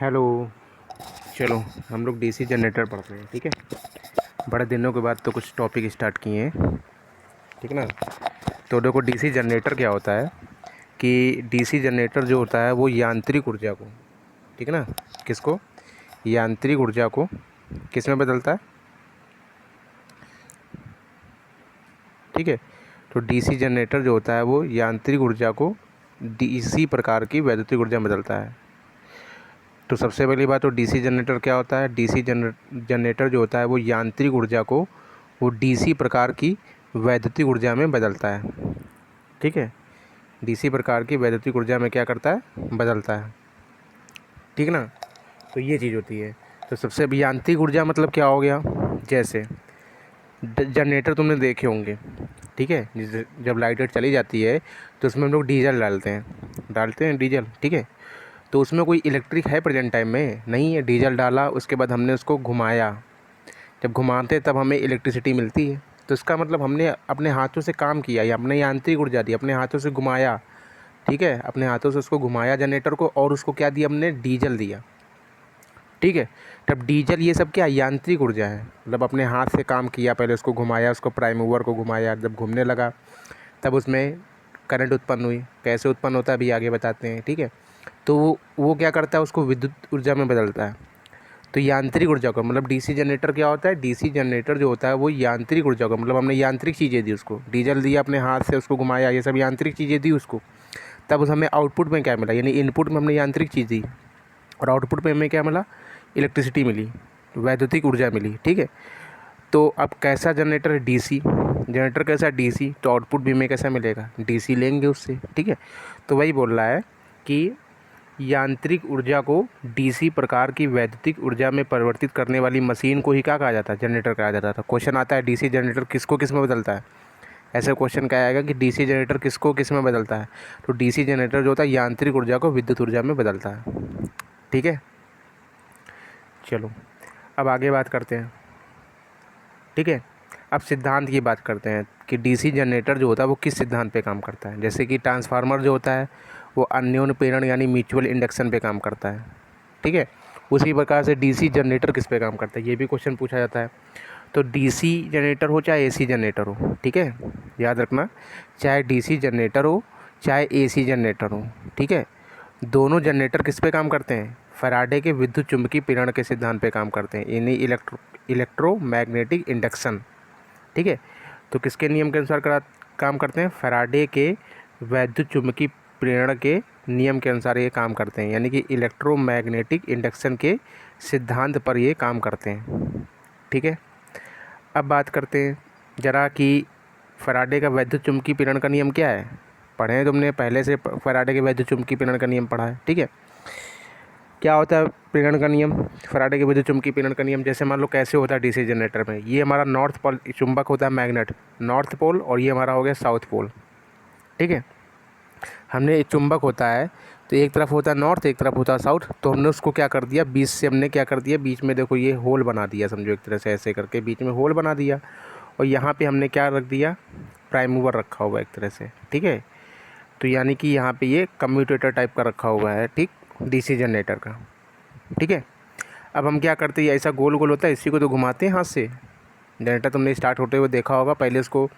Hello. चलो, हम लोग डीसी जनरेटर पढ़ रहे हैं, ठीक है। बड़े दिनों के बाद तो कुछ टॉपिक स्टार्ट किए हैं, ठीक ना। तो देखो, डीसी जनरेटर क्या होता है कि डीसी जनरेटर जो होता है वो यांत्रिक ऊर्जा को, ठीक है ना, किसको, यांत्रिक ऊर्जा को किस में बदलता है, ठीक है। तो डीसी जनरेटर जो होता है वो यांत्रिक ऊर्जा को डीसी प्रकार की वैद्युतिक ऊर्जा में बदलता है। तो सबसे पहली बात, तो डीसी जनरेटर क्या होता है। डीसी जनरेटर जो होता है वो यांत्रिक ऊर्जा को वो डीसी प्रकार की वैद्युतिक ऊर्जा में बदलता है, ठीक है। डीसी प्रकार की वैद्युतिक ऊर्जा में क्या करता है, बदलता है, ठीक ना। तो ये चीज़ होती है। तो सबसे यांत्रिक ऊर्जा मतलब क्या हो गया, जैसे जनरेटर तुमने देखे होंगे, ठीक है। जैसे जब लाइट चली जाती है तो उसमें हम लोग डीजल डालते हैं डीजल, ठीक है। तो उसमें कोई इलेक्ट्रिक है प्रेजेंट टाइम में नहीं है। डीजल डाला, उसके बाद हमने उसको घुमाया, जब घुमाते तब हमें इलेक्ट्रिसिटी मिलती है। तो इसका मतलब हमने अपने हाथों से काम किया या अपने यांत्रिक ऊर्जा दी, अपने हाथों से घुमाया, ठीक है। अपने हाथों से उसको घुमाया जनरेटर को, और उसको क्या दिया हमने, डीजल दिया, ठीक है। तब डीजल ये सब क्या यांत्रिक ऊर्जा है, मतलब अपने हाथ से काम किया, पहले उसको घुमाया, उसको प्राइम मूवर को घुमाया, जब घूमने लगा तब उसमें करंट उत्पन्न हुई। कैसे उत्पन्न होता है अभी आगे बताते हैं, ठीक है। तो वो क्या करता है, उसको विद्युत ऊर्जा में बदलता है। तो यांत्रिक ऊर्जा को, मतलब डीसी जनरेटर क्या होता है, डीसी जनरेटर जो होता है वो यांत्रिक ऊर्जा को, मतलब हमने यांत्रिक चीज़ें दी उसको, डीजल दिया, अपने हाथ से उसको घुमाया, ये सब यांत्रिक चीज़ें दी उसको, तब उस हमें आउटपुट में क्या मिला, यानी इनपुट में हमने यांत्रिक चीज़ दी और आउटपुट में हमें क्या मिला, इलेक्ट्रिसिटी मिली, वैद्युतिक ऊर्जा मिली, ठीक है। तो अब कैसा जनरेटर है, डीसी जनरेटर कैसा, डीसी, तो आउटपुट भी हमें कैसा मिलेगा, डीसी लेंगे उससे, ठीक है। तो वही बोल रहा है कि यांत्रिक ऊर्जा को डीसी प्रकार की वैद्युतिक ऊर्जा में परिवर्तित करने वाली मशीन को ही क्या कहा जाता है, जनरेटर कहा जाता था। क्वेश्चन आता है डीसी जनरेटर किसको किस में बदलता है, ऐसे क्वेश्चन क्या आएगा कि डीसी जनरेटर किसको किस में बदलता है। तो डीसी जनरेटर जो होता है यांत्रिक ऊर्जा को विद्युत ऊर्जा में बदलता है, ठीक है। चलो, अब आगे बात करते हैं, ठीक है। अब सिद्धांत की बात करते हैं कि डीसी जनरेटर जो होता है वो किस सिद्धांत पे काम करता है। जैसे कि ट्रांसफार्मर जो होता है वो अन्योन्य प्रेरण यानी म्यूचुअल इंडक्शन पे काम करता है, ठीक है। उसी प्रकार से डीसी जनरेटर किस पे काम करता है, ये भी क्वेश्चन पूछा जाता है। तो डीसी जनरेटर हो चाहे एसी जनरेटर हो, ठीक है, याद रखना, चाहे डीसी जनरेटर हो चाहे एसी जनरेटर हो, ठीक है, दोनों जनरेटर किस पे काम करते हैं, फैराडे के विद्युत चुम्बकीय प्रेरण के सिद्धांत पे काम करते हैं, यानी इलेक्ट्रोमैग्नेटिक इंडक्शन, ठीक है। तो किसके नियम के अनुसार काम करते हैं, फैराडे के वैद्युत चुम्बकीय प्रेरण के नियम के अनुसार ये काम करते हैं, यानी कि इलेक्ट्रोमैग्नेटिक इंडक्शन के सिद्धांत पर ये काम करते हैं, ठीक है। अब बात करते हैं ज़रा कि फैराडे का वैद्युत चुम्बकीय प्रेरण का नियम क्या है। पढ़े हैं तुमने पहले से, फैराडे के वैद्युत चुम्बकीय प्रेरण का नियम पढ़ा है, ठीक है। क्या होता है प्रेरण का नियम, फैराडे के विद्युत चुम्बकीय प्रेरण का नियम। जैसे मान लो कैसे होता है डीसी जनरेटर में, ये हमारा नॉर्थ पोल चुंबक होता है, मैग्नेट, नॉर्थ पोल, और ये हमारा हो गया साउथ पोल, ठीक है। हमने एक चुंबक होता है तो एक तरफ होता है नॉर्थ, एक तरफ होता है साउथ, तो हमने उसको क्या कर दिया, बीच से हमने क्या कर दिया, बीच में देखो ये होल बना दिया, समझो एक तरह से ऐसे करके बीच में होल बना दिया, और यहाँ पे हमने क्या रख दिया, प्राइम मूवर रखा हुआ एक तरह से, ठीक है। तो यानी कि यहाँ पे ये कम्यूटेटर टाइप का रखा हुआ है, ठीक, डीसी जनरेटर का, ठीक है। अब हम क्या करते हैं, ऐसा गोल गोल होता है, इसी को तो घुमाते हैं हाथ से। जनरेटर तुमने स्टार्ट होते हुए देखा होगा, पहले उसको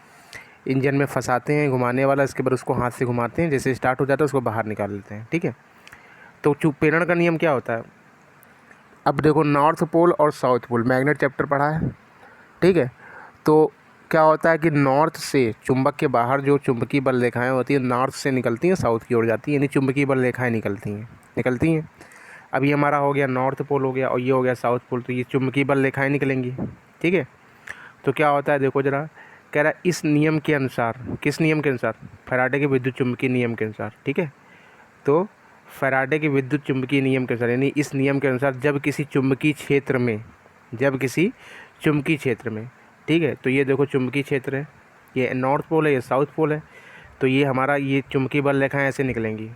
इंजन में फंसाते हैं घुमाने वाला, इसके बाद उसको हाथ से घुमाते हैं, जैसे स्टार्ट हो जाता है उसको बाहर निकाल लेते हैं, ठीक है। तो प्रेरण का नियम क्या होता है, अब देखो नॉर्थ पोल और साउथ पोल मैग्नेट चैप्टर पढ़ा है, ठीक है। तो क्या होता है कि नॉर्थ से चुंबक के बाहर जो चुंबकीय बल रेखाएं होती हैं नॉर्थ से निकलती हैं, साउथ की ओर जाती हैं, यानी चुंबकीय बल रेखाएं निकलती हैं। अब ये हमारा हो गया नॉर्थ पोल हो गया, और ये हो गया साउथ पोल, तो ये चुंबकीय बल रेखाएं निकलेंगी, ठीक है। तो क्या होता है देखो ज़रा, कह रहा है इस नियम के अनुसार, किस नियम के अनुसार, फैराडे के विद्युत चुम्बकीय नियम के अनुसार, ठीक है। तो फैराडे के विद्युत चुम्बकीय नियम के अनुसार, यानी इस नियम के अनुसार जब किसी चुम्बकीय क्षेत्र में, ठीक है, तो ये देखो चुम्बकीय क्षेत्र है, ये नॉर्थ पोल है, ये साउथ पोल है, तो ये हमारा ये चुम्बकीय बल रेखाएँ ऐसे निकलेंगी,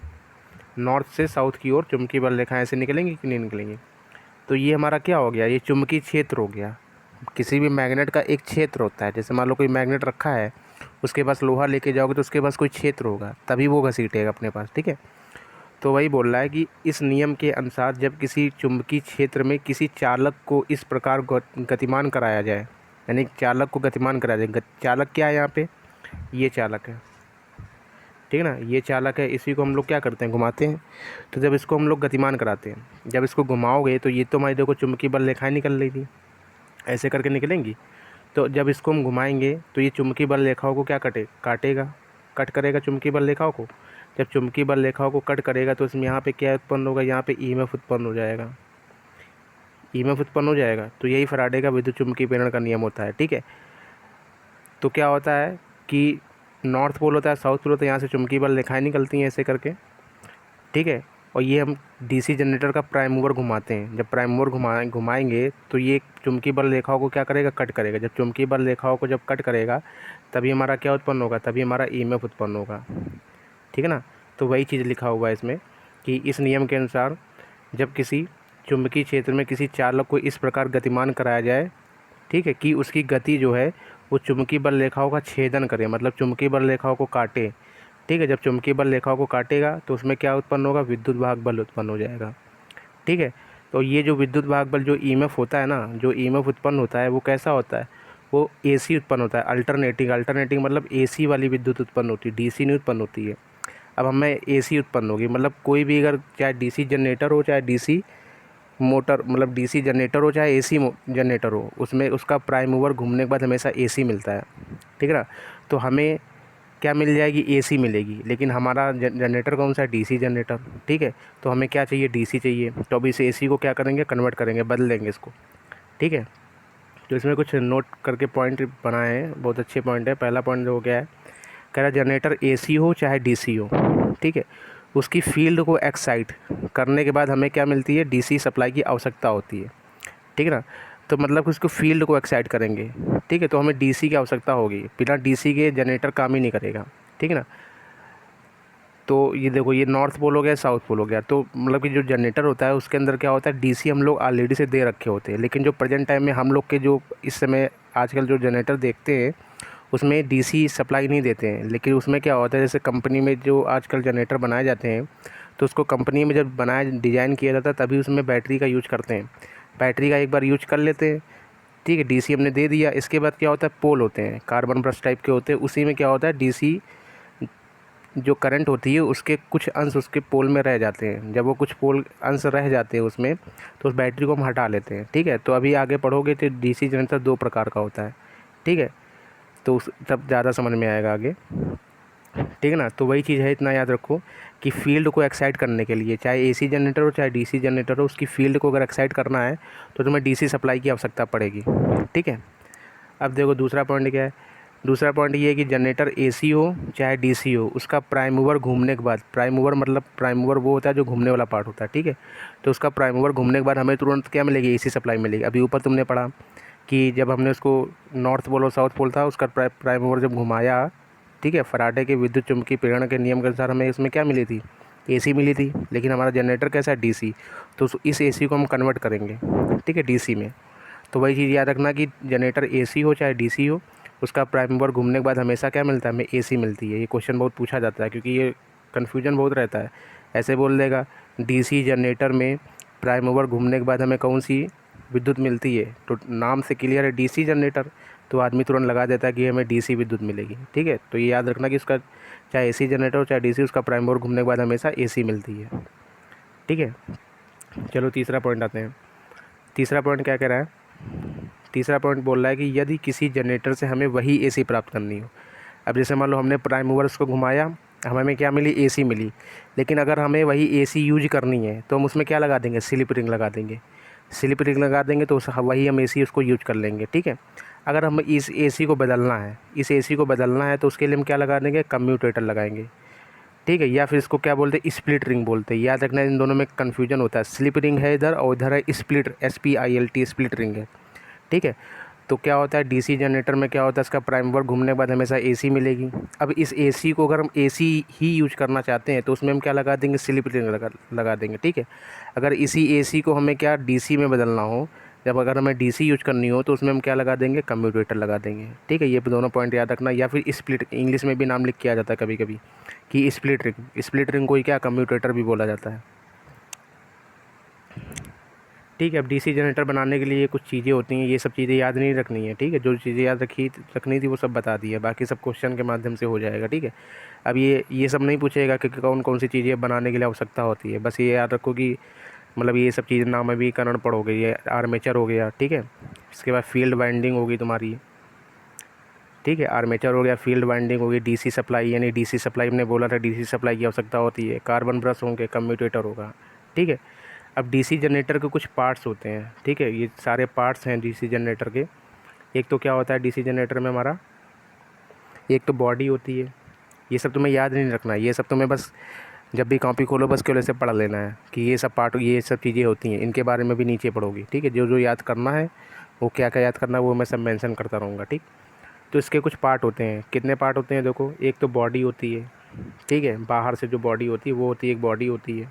नॉर्थ से साउथ की ओर चुम्बकीय बल रेखाएँ ऐसे निकलेंगी कि नहीं निकलेंगी। तो ये हमारा क्या हो गया, ये चुम्बकीय क्षेत्र हो गया। किसी भी मैग्नेट का एक क्षेत्र होता है, जैसे मान लो कोई मैग्नेट रखा है, उसके पास लोहा लेके जाओगे तो उसके पास कोई क्षेत्र होगा, तभी वो घसीटेगा अपने पास, ठीक है। तो वही बोल रहा है कि इस नियम के अनुसार जब किसी चुंबकीय क्षेत्र में किसी चालक को इस प्रकार गतिमान कराया जाए, यानी चालक को गतिमान कराया जाए। चालक क्या है यहाँ पे, ये चालक है, ठीक है ना, ये चालक है, इसी को हम लोग क्या करते हैं, घुमाते हैं। तो जब इसको हम लोग गतिमान कराते हैं, जब इसको घुमाओगे तो ये तो हमारी देखो चुंबकीय बल रेखाएँ निकल रही थी, ऐसे करके निकलेंगी। तो जब इसको हम घुमाएंगे तो ये चुंबकीय बल रेखाओं को क्या काटेगा, कट करेगा चुंबकीय बल रेखाओं को। जब चुंबकीय बल रेखाओं को कट करेगा तो इसमें यहाँ पे क्या उत्पन्न होगा, यहाँ पे ईएमएफ उत्पन्न हो जाएगा, ईएमएफ उत्पन्न हो जाएगा। तो यही फैराडे का विद्युत चुंबकीय प्रेरण का नियम होता है, ठीक है। तो क्या होता है कि नॉर्थ पोल होता है, साउथ पोल होता है, यहाँ से चुंबकीय बल रेखाएँ निकलती हैं ऐसे करके, ठीक है। और ये हम डीसी जनरेटर का प्राइम मूवर घुमाते हैं। जब प्राइम मूवर घुमाएंगे तो ये चुंबकीय बल रेखाओं को क्या करेगा, कट करेगा। जब चुंबकीय बल रेखाओं को जब कट करेगा तभी हमारा क्या उत्पन्न होगा, तभी हमारा ईएमएफ उत्पन्न होगा, ठीक है ना। तो वही चीज़ लिखा हुआ है इसमें कि इस नियम के अनुसार जब किसी चुंबकीय क्षेत्र में किसी चालक को इस प्रकार गतिमान कराया जाए, ठीक है, कि उसकी गति जो है वो चुंबकीय बल रेखाओं का छेदन करे, मतलब चुंबकीय बल रेखाओं को काटे, ठीक है। जब चुंबकीय बल रेखाओं को काटेगा तो उसमें क्या उत्पन्न होगा, विद्युत वाहक बल उत्पन्न हो जाएगा, ठीक है। तो ये जो विद्युत वाहक बल जो ईएमएफ होता है ना, जो ईएमएफ उत्पन्न होता है वो कैसा होता है, वो एसी उत्पन्न होता है, अल्टरनेटिंग मतलब एसी वाली विद्युत उत्पन्न होती है, डीसी नहीं उत्पन्न होती है। अब हमें एसी उत्पन्न होगी, मतलब कोई भी अगर चाहे डीसी जनरेटर हो चाहे डीसी मोटर, मतलब डीसी जनरेटर हो चाहे एसी जनरेटर हो, उसमें उसका प्राइम मूवर घूमने के बाद हमेशा एसी मिलता है, ठीक है ना। तो हमें क्या मिल जाएगी, एसी मिलेगी, लेकिन हमारा जनरेटर कौन सा है, डीसी जनरेटर, ठीक है। तो हमें क्या चाहिए, डीसी चाहिए। तो अभी इस एसी को क्या करेंगे, कन्वर्ट करेंगे, बदल देंगे इसको, ठीक है। तो इसमें कुछ नोट करके पॉइंट बनाए हैं, बहुत अच्छे पॉइंट है। पहला पॉइंट जो हो गया है, कह रहा जनरेटर एसी हो चाहे डीसी हो, ठीक है, उसकी फील्ड को एक्साइट करने के बाद हमें क्या मिलती है, डीसी सप्लाई की आवश्यकता होती है, ठीक है ना। तो मतलब कि उसको फील्ड को एक्साइट करेंगे, ठीक है, तो हमें डीसी की आवश्यकता होगी, बिना डीसी के जनरेटर काम ही नहीं करेगा, ठीक है ना। तो ये देखो, ये नॉर्थ पोल हो गया, साउथ पोल हो गया। तो मतलब कि जो जनरेटर होता है उसके अंदर क्या होता है, डीसी हम लोग ऑलरेडी से दे रखे होते हैं, लेकिन जो प्रेजेंट टाइम में हम लोग के जो इस समय आजकल जो जनरेटर देखते हैं उसमें डीसी सप्लाई नहीं देते हैं। लेकिन उसमें क्या होता है, जैसे कंपनी में जो आजकल जनरेटर बनाए जाते हैं तो उसको कंपनी में जब डिज़ाइन किया जाता है तभी उसमें बैटरी का यूज करते हैं, बैटरी का एक बार यूज कर लेते हैं, ठीक है, डीसी हमने दे दिया। इसके बाद क्या होता है, पोल होते हैं, कार्बन ब्रश टाइप के होते हैं, उसी में क्या होता है, डीसी जो करंट होती है उसके कुछ अंश उसके पोल में रह जाते हैं। जब वो कुछ पोल अंश रह जाते हैं उसमें तो उस बैटरी को हम हटा लेते हैं, ठीक है। तो अभी आगे पढ़ोगे तो डीसी जनरेटर दो प्रकार का होता है, ठीक है, तो उस तब ज़्यादा समझ में आएगा आगे, ठीक है ना। तो वही चीज़ है, इतना याद रखो कि फील्ड को एक्साइट करने के लिए चाहे एसी जनरेटर हो चाहे डीसी जनरेटर हो, उसकी फील्ड को अगर एक्साइट करना है तो तुम्हें डीसी सप्लाई की आवश्यकता पड़ेगी, ठीक है। अब देखो दूसरा पॉइंट क्या है, दूसरा पॉइंट ये है कि जनरेटर एसी हो चाहे डीसी हो, उसका प्राइम मूवर घूमने के बाद, प्राइम मूवर मतलब प्राइम मूवर वो होता है जो घूमने वाला पार्ट होता है, ठीक है। तो उसका प्राइम मूवर घूमने के बाद हमें तुरंत क्या मिलेगी, एसी सप्लाई मिलेगी। अभी ऊपर तुमने पढ़ा कि जब हमने उसको नॉर्थ पोल और साउथ पोल था उसका प्राइम मूवर जब घुमाया, ठीक है, फैराडे के विद्युत चुम्बकीय प्रेरण के नियम के अनुसार हमें इसमें क्या मिली थी, एसी मिली थी। लेकिन हमारा जनरेटर कैसा है, डीसी, तो इस एसी को हम कन्वर्ट करेंगे, ठीक है, डीसी में। तो वही चीज़ याद रखना कि जनरेटर एसी हो चाहे डीसी हो, उसका प्राइम मूवर घूमने के बाद हमेशा क्या मिलता है, हमें एसी मिलती है। ये क्वेश्चन बहुत पूछा जाता है क्योंकि ये कन्फ्यूजन बहुत रहता है। ऐसे बोल देगा डीसी जनरेटर में प्राइम मूवर घूमने के बाद हमें कौन सी विद्युत मिलती है, तो नाम से क्लियर है डीसी जनरेटर, तो आदमी तुरंत लगा देता है कि हमें डीसी विद्युत मिलेगी, ठीक है। तो ये याद रखना कि उसका चाहे एसी जनरेटर हो चाहे डीसी, उसका प्राइम मूवर घूमने के बाद हमेशा एसी मिलती है, ठीक है। चलो तीसरा पॉइंट आते हैं। तीसरा पॉइंट क्या कह रहा है, तीसरा पॉइंट बोल रहा है कि यदि किसी जनरेटर से हमें वही एसी प्राप्त करनी हो। अब जैसे मान लो हमने प्राइम मूवर उसको घुमाया, हमें क्या मिली, एसी मिली, लेकिन अगर हमें वही एसी यूज करनी है तो हम उसमें क्या लगा देंगे, स्लिप रिंग लगा देंगे, स्लिप रिंग लगा देंगे तो वही हम एसी उसको यूज कर लेंगे, ठीक है। अगर हम इस एसी को बदलना है, इस एसी को बदलना है तो उसके लिए हम क्या लगा देंगे, कम्यूटेटर लगाएंगे, ठीक है, या फिर इसको क्या बोलते हैं, स्प्लिट रिंग बोलते हैं। याद रखना इन दोनों में कन्फ्यूजन होता है, स्लिप रिंग है इधर और इधर है स्प्लिट, SPILT, स्प्लिट रिंग है, ठीक है। तो क्या होता है, डीसी जनरेटर में क्या होता है, इसका प्राइम मूवर घूमने के बाद हमेशा एसी मिलेगी। अब इस एसी को अगर हम एसी ही यूज करना चाहते हैं तो उसमें हम क्या लगा देंगे, स्लिप रिंग लगा देंगे, ठीक है। अगर इसी एसी को हमें क्या डीसी में बदलना हो, जब अगर हमें डीसी यूज करनी हो तो उसमें हम क्या लगा देंगे, कम्यूटेटर लगा देंगे, ठीक है। ये दोनों पॉइंट याद रखना। या फिर स्प्लिट, इंग्लिश में भी नाम लिख के आ जाता है कभी कभी कि स्प्लिट रिंग, स्प्लिट रिंग को ही क्या कम्यूटेटर भी बोला जाता है, ठीक है। अब डीसी जनरेटर बनाने के लिए कुछ चीज़ें होती हैं, ये सब चीज़ें याद नहीं रखनी है, ठीक है। जो चीज़ें याद रखनी थी वो सब बता दी है, बाकी सब क्वेश्चन के माध्यम से हो जाएगा, ठीक है। अब ये सब नहीं पूछेगा कि कौन कौन सी चीज़ें बनाने के लिए आवश्यकता होती है, बस ये याद रखो कि मतलब ये सब चीज़ें नाम भी करण पढ़ोगे। ये आर्मेचर हो गया, ठीक है। इसके बाद फील्ड वाइंडिंग होगी तुम्हारी, ठीक है। आर्मेचर हो गया, फील्ड वाइंडिंग होगी, डीसी सप्लाई, यानी डीसी सप्लाई हमने बोला था, डीसी सप्लाई की आवश्यकता होती है। कार्बन ब्रश होंगे, कम्यूटेटर होगा, ठीक है। अब डीसी जनरेटर के कुछ पार्ट्स होते हैं, ठीक है। ये सारे पार्ट्स हैं डीसी जनरेटर के। एक तो क्या होता है डीसी जनरेटर में हमारा, एक तो बॉडी होती है। ये सब तुम्हें याद नहीं रखना है, ये सब तुम्हें बस जब भी कॉपी खोलो बस केवल से पढ़ लेना है कि ये सब पार्ट, ये सब चीज़ें होती हैं, इनके बारे में भी नीचे पढ़ोगी, ठीक है। जो जो याद करना है वो क्या क्या याद करना है वो मैं सब मेंशन करता रहूँगा, ठीक। तो इसके कुछ पार्ट होते हैं। कितने पार्ट होते हैं देखो, एक तो बॉडी होती है, ठीक है। बाहर से जो बॉडी होती है वो होती है, एक बॉडी होती है।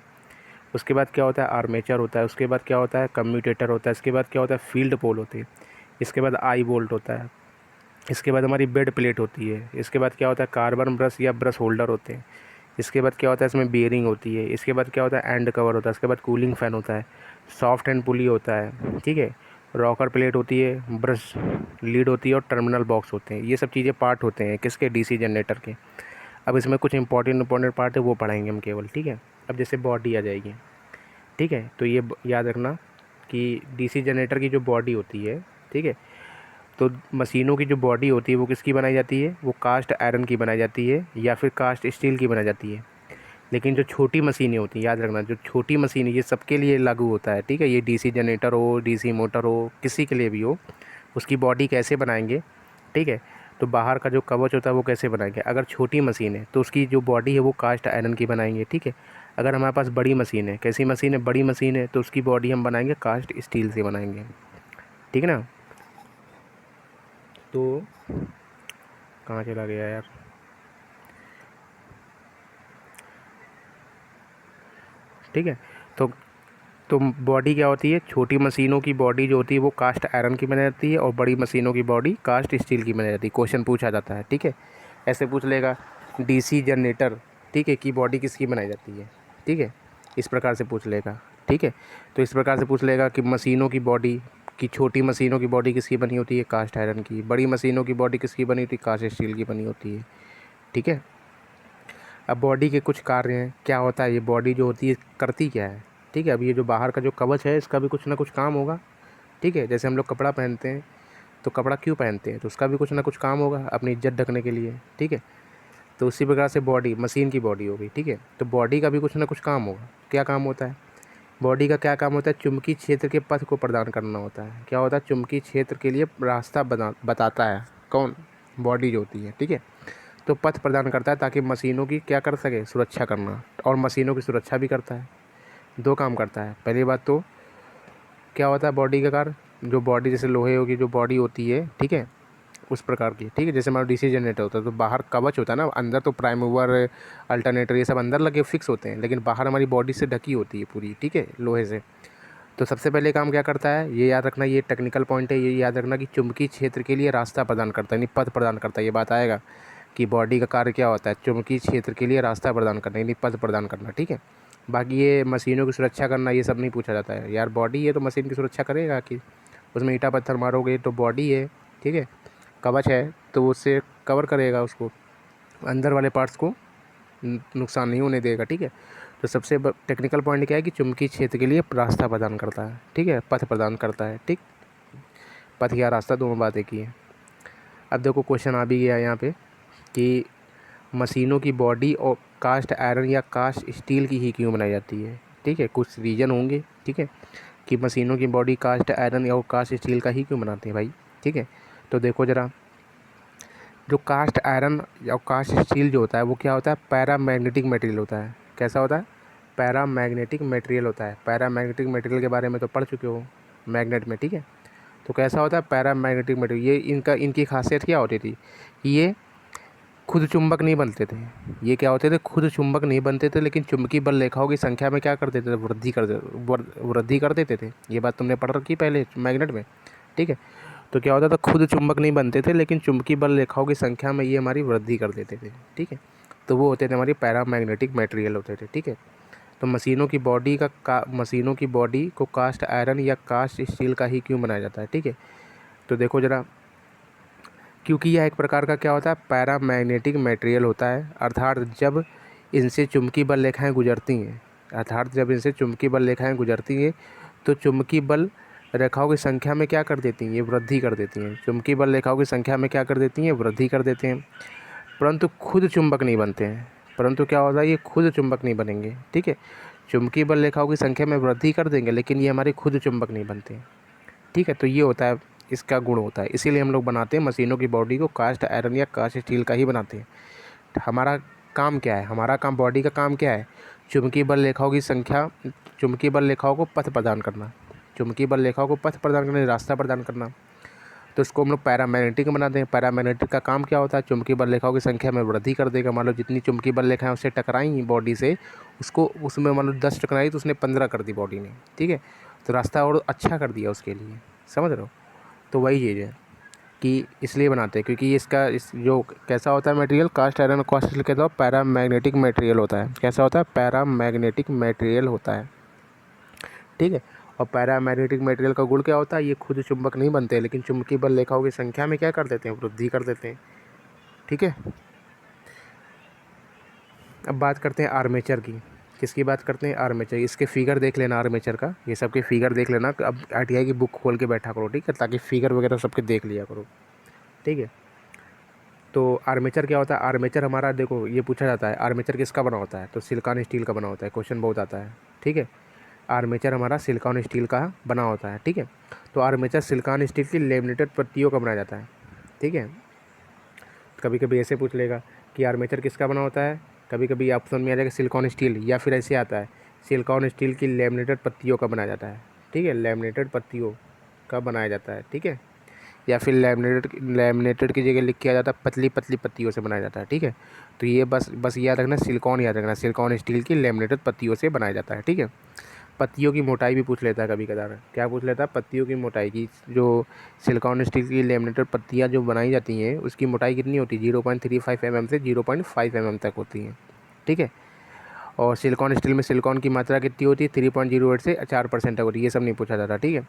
उसके बाद क्या होता है, आर्मेचर होता है। उसके बाद क्या होता है, कम्यूटेटर होता है। इसके बाद क्या होता है, फील्ड पोल होते हैं। इसके बाद आई बोल्ट होता है। इसके बाद हमारी बेड प्लेट होती है। इसके बाद क्या होता है, कार्बन ब्रश या ब्रश होल्डर होते हैं। इसके बाद क्या होता है, इसमें बेयरिंग होती है। इसके बाद क्या होता है, एंड कवर होता है। इसके बाद कूलिंग फ़ैन होता है, सॉफ्ट एंड पुली होता है, ठीक है। रॉकर प्लेट होती है, ब्रश लीड होती है और टर्मिनल बॉक्स होते हैं। ये सब चीज़ें पार्ट होते हैं किसके, डीसी जनरेटर के। अब इसमें कुछ इंपॉर्टेंट पार्ट है वो पढ़ाएंगे हम केवल, ठीक है। अब जैसे बॉडी आ जाएगी, ठीक है। तो ये याद रखना कि डीसी जनरेटर की जो बॉडी होती है, ठीक है, तो मशीनों की जो बॉडी होती है वो किसकी बनाई जाती है, वो कास्ट आयरन की बनाई जाती है या फिर कास्ट स्टील की बनाई जाती है। लेकिन जो छोटी मशीनें होती हैं, याद रखना, जो छोटी मशीनें, ये सबके लिए लागू होता है, ठीक है। ये डीसी जनरेटर हो, डीसी मोटर हो, किसी के लिए भी हो, उसकी बॉडी कैसे बनाएंगे, ठीक है। तो बाहर का जो कवच होता है वो कैसे बनाएंगे, अगर छोटी मशीन है तो उसकी जो बॉडी है वो कास्ट आयरन की बनाएंगे, ठीक है। अगर हमारे पास बड़ी मशीन है, कैसी मशीन है, बड़ी मशीन है, तो उसकी बॉडी हम बनाएंगे कास्ट स्टील से बनाएंगे, ठीक है ना। तो कहाँ चला गया यार, ठीक है। तो बॉडी क्या होती है, छोटी मशीनों की बॉडी जो होती है वो कास्ट आयरन की बनाई जाती है और बड़ी मशीनों की बॉडी कास्ट स्टील की बनाई जाती है। क्वेश्चन पूछा जाता है, ठीक है। ऐसे पूछ लेगा, डीसी जनरेटर, ठीक है, की बॉडी किसकी बनाई जाती है, ठीक है, इस प्रकार से पूछ लेगा, ठीक है। तो इस प्रकार से पूछ लेगा कि मशीनों की बॉडी, की छोटी मशीनों की बॉडी किसकी बनी होती है, कास्ट आयरन की। बड़ी मशीनों की बॉडी किसकी बनी होती है, कास्ट स्टील की बनी होती है, ठीक है। अब बॉडी के कुछ कार्य हैं, क्या होता है ये बॉडी जो होती है करती क्या है, ठीक है। अब ये जो बाहर का जो कवच है इसका भी कुछ ना कुछ काम होगा, ठीक है। जैसे हम लोग कपड़ा पहनते हैं तो कपड़ा क्यों पहनते हैं, तो उसका भी कुछ ना कुछ काम होगा, अपनी इज्जत ढकने के लिए, ठीक है। तो उसी प्रकार से बॉडी, मशीन की बॉडी हो गई, ठीक है। तो बॉडी का भी कुछ ना कुछ काम होगा। क्या काम होता है, बॉडी का क्या काम होता है, चुंबकीय क्षेत्र के पथ को प्रदान करना होता है। क्या होता है, चुंबकीय क्षेत्र के लिए रास्ता बताता है कौन, बॉडी जो होती है, ठीक है। तो पथ प्रदान करता है ताकि मशीनों की क्या कर सके, सुरक्षा करना, और मशीनों की सुरक्षा भी करता है। दो काम करता है। पहली बात तो क्या होता है बॉडी का कार्य, जो बॉडी जैसे लोहे होगी जो बॉडी होती है, ठीक है, उस प्रकार की, ठीक है। जैसे हमारा डीसी जनरेटर होता है तो बाहर कवच होता है ना, अंदर तो प्राइम मूवर, अल्टरनेटर, ये सब अंदर लगे फिक्स होते हैं, लेकिन बाहर हमारी बॉडी से ढकी होती है पूरी, ठीक है, लोहे से। तो सबसे पहले काम क्या करता है, ये याद रखना, ये टेक्निकल पॉइंट है, ये याद रखना कि चुंबकीय क्षेत्र के लिए रास्ता प्रदान करता है, यानी पथ प्रदान करता है। ये बात आएगा कि बॉडी का कार्य क्या होता है, चुंबकीय क्षेत्र के लिए रास्ता प्रदान करना, यानी पथ प्रदान करना, ठीक है। बाकी ये मशीनों की सुरक्षा करना ये सब नहीं पूछा जाता है यार। बॉडी है तो मशीन की सुरक्षा करेगा कि उसमें ईंटा पत्थर मारोगे तो बॉडी है, ठीक है, कवच है तो उससे कवर करेगा, उसको अंदर वाले पार्ट्स को नुकसान नहीं होने देगा, ठीक है। तो सबसे टेक्निकल पॉइंट क्या है कि चुंबकीय क्षेत्र के लिए रास्ता प्रदान करता है, ठीक है, पथ प्रदान करता है, ठीक। पथ या रास्ता दोनों बात एक ही है। अब देखो क्वेश्चन आ भी गया यहाँ पे कि मशीनों की बॉडी और कास्ट आयरन या कास्ट स्टील की ही क्यों बनाई जाती है, ठीक है। कुछ रीज़न होंगे, ठीक है, कि मशीनों की बॉडी कास्ट आयरन या कास्ट स्टील का ही क्यों बनाते हैं भाई, ठीक है। तो देखो ज़रा, जो कास्ट आयरन या कास्ट स्टील जो होता है वो क्या होता है, पैरामैग्नेटिक मटेरियल होता है। कैसा होता है, पैरामैग्नेटिक मटेरियल होता है। पैरामैग्नेटिक मटेरियल के बारे में तो पढ़ चुके हो मैग्नेट में, ठीक है। तो कैसा होता है पैरामैग्नेटिक मटेरियल, ये इनकी खासियत क्या होती थी, ये खुद चुंबक नहीं बनते थे। ये क्या होते थे, खुद चुंबक नहीं बनते थे, लेकिन चुंबकीय बल रेखाओं की संख्या में क्या कर देते थे, वृद्धि कर देते थे। ये बात तुमने पढ़ रखी पहले मैग्नेट में, ठीक है। तो क्या होता था, खुद चुंबक नहीं बनते थे, लेकिन चुंबकीय बल रेखाओं की संख्या में ये हमारी वृद्धि कर देते थे, ठीक है। तो वो होते थे हमारी पैरामैग्नेटिक मटेरियल होते थे, ठीक है। तो मशीनों की बॉडी को कास्ट आयरन या कास्ट स्टील का ही क्यों बनाया जाता है, ठीक है। तो देखो जरा, क्योंकि यह एक प्रकार का क्या होता है, पैरामैग्नेटिक मटेरियल होता है, अर्थात जब इनसे चुंबकीय बल रेखाएं गुजरती हैं तो चुंबकीय बल रेखाओं की संख्या में क्या कर देती हैं, ये वृद्धि कर देती हैं। चुंबकीय बल रेखाओं की संख्या में क्या कर देती हैं, वृद्धि कर देते हैं, परंतु खुद चुंबक नहीं बनते हैं। परंतु क्या होता है, ये खुद चुंबक नहीं बनेंगे, ठीक है। चुंबकीय बल रेखाओं की संख्या में वृद्धि कर देंगे, लेकिन ये हमारे खुद चुंबक नहीं बनते हैं, ठीक है। तो ये होता है, इसका गुण होता है, इसीलिए हम लोग बनाते हैं मशीनों की बॉडी को कास्ट आयरन या कास्ट स्टील का ही बनाते हैं। हमारा काम क्या है, हमारा काम, बॉडी का काम क्या है, चुंबकीय बल रेखाओं को पथ प्रदान करना, रास्ता प्रदान करना। तो इसको हम लोग पैरामैग्नेटिक बनाते हैं। पैरामैग्नेटिक का काम क्या होता है, चुंबकीय बल रेखाओं की संख्या में वृद्धि कर देगा। मान लो जितनी चुंबकीय बल रेखाएं उससे टकराई बॉडी से, उसको उसमें मान लो 10 टकराई तो उसने 15 कर दी बॉडी ने, ठीक है। तो रास्ता और अच्छा कर दिया उसके लिए, समझ रहे हो। तो वही चीज़ है कि इसलिए बनाते हैं, क्योंकि इस जो कैसा होता है मटेरियल, कास्ट आयरन और कास्ट स्टील कहता है पैरामैग्नेटिक मटेरियल होता है। कैसा होता है, पैरामैग्नेटिक मटेरियल होता है, ठीक है। और पैरामैग्नेटिक मटेरियल का गुण क्या होता है, ये खुद चुंबक नहीं बनते, लेकिन चुंबकीय बल रेखाओं की संख्या में क्या कर देते हैं, वृद्धि कर देते हैं, ठीक है। अब बात करते हैं आर्मेचर की। किसकी बात करते हैं, आर्मेचर। इसके फिगर देख लेना आर्मेचर का, ये सबके फिगर देख लेना। अब आरटीआई की बुक खोल के बैठा करो, ठीक है, ताकि फिगर वगैरह सबके देख लिया करो, ठीक है। तो आर्मेचर क्या होता है, आर्मेचर हमारा देखो ये पूछा जाता है, आर्मेचर किसका बना होता है, तो सिलिकॉन स्टील का बना होता है, क्वेश्चन बहुत आता है, ठीक है। आर्मेचर हमारा सिलिकॉन स्टील का बना होता है, ठीक है। तो आर्मेचर सिलिकॉन स्टील की लेमिनेटेड पत्तियों का बनाया जाता है, ठीक है। कभी कभी ऐसे पूछ लेगा कि आर्मेचर किसका बना होता है, कभी कभी ऑप्शन में आ जाएगा सिलिकॉन स्टील, या फिर ऐसे आता है सिलिकॉन स्टील की लेमिनेटेड पत्तियों का बनाया जाता है, ठीक है। लेमिनेटेड पत्तियों का बनाया जाता है, ठीक है। या फिर लैमिनेटेड की जगह लिख के आ जाता है पतली पतली पत्तियों से बनाया जाता है, ठीक है। तो ये बस याद रखना, सिलिकॉन याद रखना, सिलिकॉन स्टील की लेमिनेटेड पत्तियों से बनाया जाता है, ठीक है। पत्तियों की मोटाई भी पूछ लेता है कभी कदार, क्या पूछ लेता है, पत्तियों की मोटाई की। जो सिलिकॉन स्टील की लेमिनेटेड पत्तियाँ जो बनाई जाती हैं उसकी मोटाई कितनी होती है, 0.35 mm से 0.5 mm तक होती हैं, ठीक है। और सिलिकॉन स्टील में सिलिकॉन की मात्रा कितनी होती है, 3.08 से 4% तक होती है। ये सब नहीं पूछा जाता, ठीक है।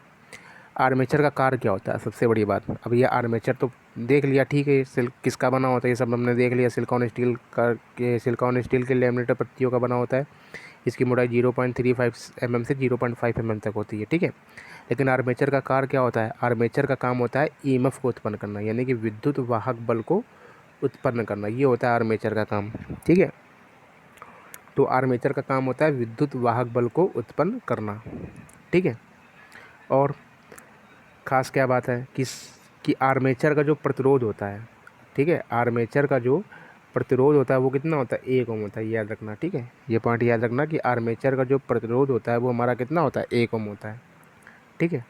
आर्मेचर का कार्य क्या होता है, सबसे बड़ी बात। अब ये आर्मेचर तो देख लिया, ठीक है, किसका बना होता है ये सब हमने देख लिया। सिलिकॉन स्टील के लेमिनेटेड पत्तियों का बना होता है। इसकी मोटाई 0.35 mm से 0.5 mm तक होती है, ठीक है। लेकिन आर्मेचर का कार्य क्या होता है, आर्मेचर का काम होता है ईएमएफ को उत्पन्न करना, यानी कि विद्युत वाहक बल को उत्पन्न करना, ये होता है आर्मेचर का काम, ठीक है। तो आर्मेचर का काम होता है विद्युत वाहक बल को उत्पन्न करना, ठीक है। और ख़ास क्या बात है कि आर्मेचर का जो प्रतिरोध होता है, ठीक है, आर्मेचर का जो प्रतिरोध होता है वो कितना होता है, 1 ओम होता है, याद रखना, ठीक है। ये पॉइंट याद रखना कि आर्मेचर का जो प्रतिरोध होता है वो हमारा कितना होता है, 1 ओम होता है, ठीक है।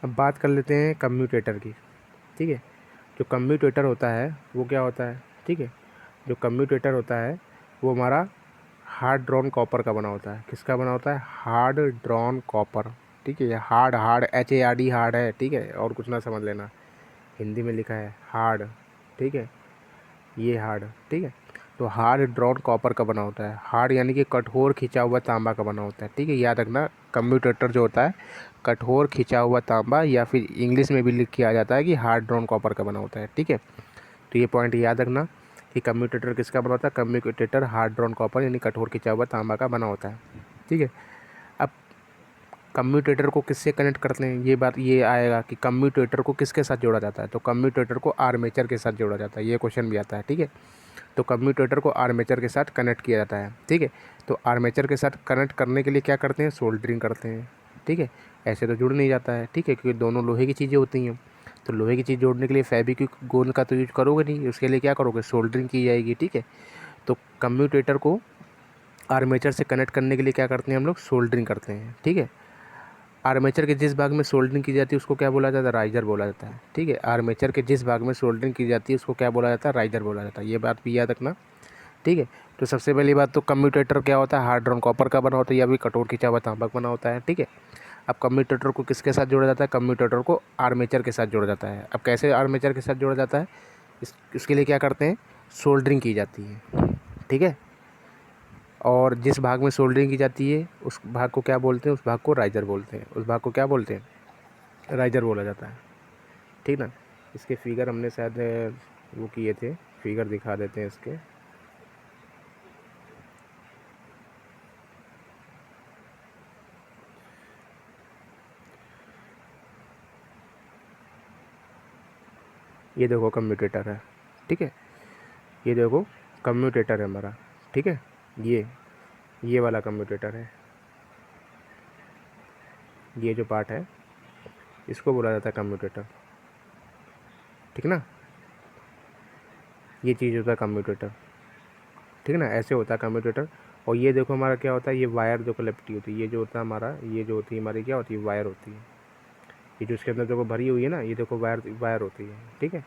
अब बात कर लेते हैं कम्यूटेटर की, ठीक है। जो कम्यूटेटर होता है वो क्या होता है, ठीक है। जो कम्यूटेटर होता है वो हमारा हार्ड ड्रॉन कॉपर का बना होता है। किसका बना होता है, हार्ड ड्रॉन कॉपर, ठीक है। हार्ड HARD हार्ड है, ठीक है, और कुछ ना समझ लेना, हिंदी में लिखा है हार्ड, ठीक है, ये हार्ड, ठीक है। तो हार्ड ड्रॉन कॉपर का बना होता है। हार्ड यानी कि कठोर खिंचा हुआ तांबा का बना होता है, ठीक है, याद रखना। कम्यूटेटर जो होता है कठोर खिंचा हुआ तांबा, या फिर इंग्लिश में भी लिख के आ जाता है कि हार्ड ड्रॉन कॉपर का बना होता है, ठीक है। तो ये पॉइंट याद रखना कि कम्यूटेटर किसका बना होता है, कम्यूटेटर हार्ड ड्रॉन कॉपर यानी कठोर खिंचा हुआ तांबा का बना होता है, ठीक है। अब कम्यूटेटर को किससे कनेक्ट करते हैं, ये आएगा कि कम्यूटेटर को किसके साथ जोड़ा जाता है, तो कम्यूटेटर को आर्मेचर के साथ जोड़ा जाता है, ये क्वेश्चन भी आता है, ठीक है। तो कम्यूटेटर को आर्मेचर के साथ कनेक्ट किया जाता है, ठीक है। तो आर्मेचर के साथ कनेक्ट करने के लिए क्या करते हैं, सोल्डरिंग करते हैं, ठीक है। ऐसे तो जुड़ नहीं जाता है, ठीक है, क्योंकि दोनों लोहे की चीज़ें होती हैं। तो लोहे की चीज़ जोड़ने के लिए फेविक्विक गोंद का तो यूज करोगे नहीं, उसके लिए क्या करोगे, सोल्डरिंग की जाएगी, ठीक है। तो कम्यूटेटर को आर्मेचर से कनेक्ट करने के लिए क्या करते हैं हम लोग, सोल्डरिंग करते हैं, ठीक है। आर्मेचर के जिस भाग में सोल्डरिंग की जाती है उसको क्या बोला जाता है, राइजर बोला जाता है। ठीक है, आर्मेचर के जिस भाग में सोल्डरिंग की जाती है उसको क्या बोला जाता है, राइजर बोला जाता है। ये बात भी याद रखना। ठीक है, तो सबसे पहली बात तो कम्यूटेटर क्या होता है, हार्ड ड्रॉन कॉपर का बना होता है या भी कठोर खिंचा हुआ तांबा का बना होता है। ठीक है, अब कम्यूटेटर को किसके साथ जोड़ा जाता है, कम्यूटेटर को आर्मेचर के साथ जोड़ा जाता है। अब कैसे आर्मेचर के साथ जोड़ा जाता है, इसके लिए क्या करते हैं, सोल्डरिंग की जाती है। ठीक है, और जिस भाग में सोल्डरिंग की जाती है उस भाग को क्या बोलते हैं, उस भाग को राइजर बोलते हैं। उस भाग को क्या बोलते हैं, राइजर बोला जाता है। ठीक ना, इसके फिगर हमने शायद वो किए थे, फिगर दिखा देते हैं इसके। ये देखो कम्यूटेटर है। ठीक है, ये देखो कम्यूटेटर है हमारा। ठीक है, ये वाला कम्यूटेटर है। ये जो पार्ट है इसको बोला जाता है कम्यूटेटर। ठीक ना, ये चीज़ होता है कम्यूटेटर। ठीक है ना, ऐसे होता है कम्यूटेटर। और ये देखो हमारा क्या होता है, ये वायर जो कलेक्टी होती है, ये जो होता है हमारा, ये जो होती है हमारी क्या होती है, वायर होती है। ये जो इसके अंदर देखो भरी हुई है ना, ये देखो वायर वायर होती है। ठीक है,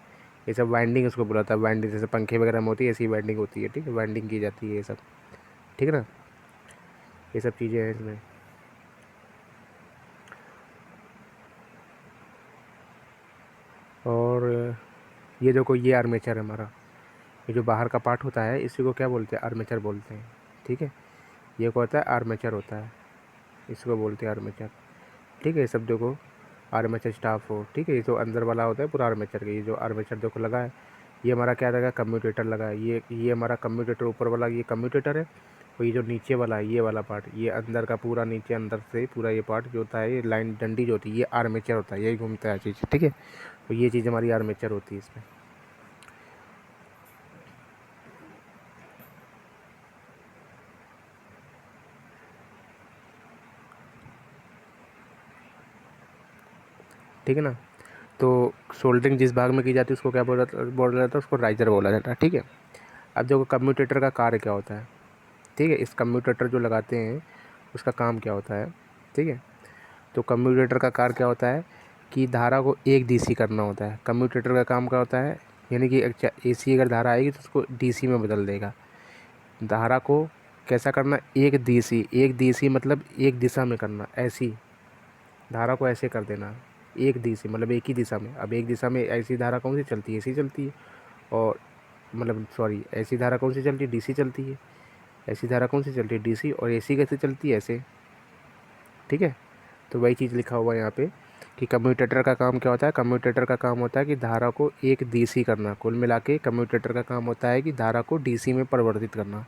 ये सब वाइंडिंग इसको बुलाता है। वाइंडिंग जैसे पंखे वगैरह में होती है ऐसी वाइंडिंग होती है। ठीक है, वाइंडिंग की जाती है ये सब। ठीक है ना, ये सब चीज़ें हैं इसमें। और ये देखो ये आर्मेचर है हमारा। ये जो बाहर का पार्ट होता है इसी को क्या बोलते हैं, आर्मेचर बोलते हैं। ठीक है, ये क्या होता है, आर्मेचर होता है, इसको बोलते हैं आर्मेचर। ठीक है, ये सब देखो आर्मेचर स्टाफ हो। ठीक है, ये जो अंदर वाला होता है पूरा आर्मेचर का, ये जो आर्मेचर देखो लगा है, ये हमारा क्या लगा, कम्यूटेटर लगा है। ये हमारा कम्यूटेटर ऊपर वाला ये कम्यूटेटर है। और ये जो नीचे वाला है ये वाला पार्ट, ये अंदर का पूरा नीचे अंदर से पूरा ये पार्ट जो होता है, ये लाइन डंडी जो होती है, ये आर्मेचर होता है, यही घूमता है चीज़। ठीक है, तो ये चीज़ हमारी आर्मेचर होती है इसमें। ठीक है ना, तो सोल्डरिंग जिस भाग में की जाती है उसको क्या बोला जाता है, उसको राइजर बोला जाता है। ठीक है, अब देखो कम्यूटेटर का कार्य क्या होता है। ठीक है, इस कम्यूटेटर जो लगाते हैं उसका काम क्या होता है। ठीक है, तो कम्यूटेटर का कार्य क्या होता है कि धारा को एक डीसी करना होता है। कम्यूटेटर का काम क्या होता है, यानी कि एसी अगर धारा आएगी तो उसको डीसी में बदल देगा। धारा को कैसा करना, एक डीसी मतलब एक दिशा में करना। ऐसी धारा को ऐसे कर देना, एक दिशा मतलब एक ही दिशा में। अब एक दिशा में ऐसी धारा कौन सी चलती है, एसी चलती है। और मतलब सॉरी, ऐसी धारा कौन सी चलती है, डीसी चलती है। ऐसी धारा कौन सी चलती है, डीसी। और एसी कैसे चलती है, ऐसे। ठीक है, तो वही चीज़ लिखा हुआ है यहाँ पे कि कम्यूटेटर का काम क्या होता है। कम्यूटेटर का काम होता है कि धारा को एक डीसी करना। कुल मिला के कम्यूटेटर का काम होता है कि धारा को डीसी में परिवर्तित करना।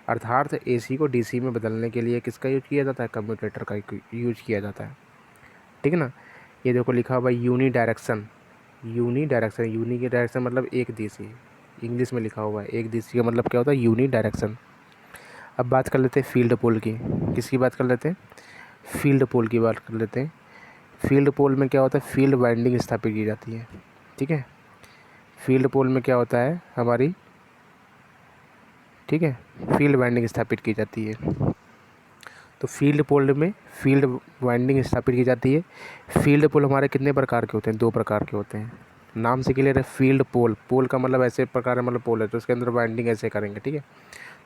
अर्थात एसी को डीसी में बदलने के लिए किसका यूज किया जाता है, कम्यूटेटर का यूज किया जाता है। ठीक है ना, ये देखो लिखा हुआ है uni direction. Uni direction, uni की डायरेक्शन मतलब एक दिशी। इंग्लिश में लिखा हुआ है एक दिशी का मतलब क्या होता है, यूनी डायरेक्शन। अब बात कर लेते हैं फील्ड पोल की। किसकी बात कर लेते हैं, फील्ड पोल की बात कर लेते हैं। फील्ड पोल में क्या होता है, फील्ड वाइंडिंग स्थापित की जाती है। ठीक है, फील्ड पोल में क्या होता है हमारी, ठीक है, फील्ड वाइंडिंग स्थापित की जाती है। तो फील्ड पोल में फील्ड वाइंडिंग स्थापित की जाती है। फील्ड पोल हमारे कितने प्रकार के होते हैं, दो प्रकार के होते हैं। नाम से क्लियर है, फील्ड पोल, पोल का मतलब ऐसे प्रकार है, मतलब पोल है तो उसके अंदर वाइंडिंग ऐसे करेंगे। ठीक है,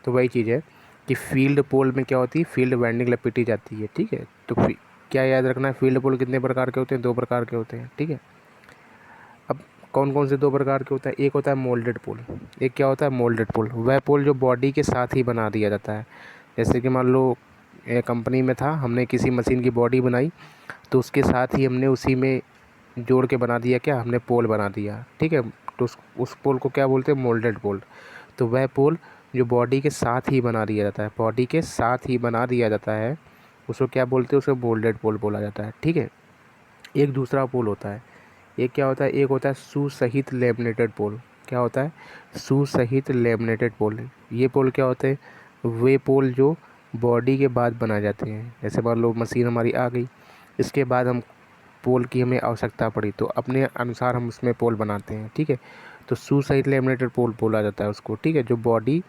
तो वही चीज़ है कि फील्ड पोल में क्या होती है, फील्ड वाइंडिंग लपेटी जाती है। ठीक है, तो क्या याद रखना है, फील्ड पोल कितने प्रकार के होते हैं, दो प्रकार के होते हैं। ठीक है, अब कौन कौन से दो प्रकार के होता है, एक होता है मोल्डेड पोल, एक क्या होता है मोल्डेड पोल। वह पोल जो बॉडी के साथ ही बना दिया जाता है। जैसे कि मान लो कंपनी में था, हमने किसी मशीन की बॉडी बनाई तो उसके साथ ही हमने उसी में जोड़ के बना दिया, क्या हमने पोल बना दिया। ठीक है, तो उस पोल को क्या बोलते हैं, मोल्डेड पोल। तो वह पोल जो बॉडी के साथ ही बना दिया जाता है, बॉडी के साथ ही बना दिया जाता है, उसको क्या बोलते हैं, उसे मोल्डेड पोल बोला जाता है। ठीक है, एक दूसरा पोल होता है, एक क्या होता है, एक होता है सुसहित लेमिनेटेड पोल। क्या होता है, सुसहित लेमिनेटेड पोल। ये पोल क्या होते हैं, वे पोल जो बॉडी के बाद बनाए जाते हैं। जैसे मान लो मशीन हमारी आ गई, इसके बाद हम पोल की हमें आवश्यकता पड़ी तो अपने अनुसार हम उसमें पोल बनाते हैं। ठीक है, तो सुसहित लेमिनेटेड पोल बोला जाता है उसको। ठीक है, जो बॉडी,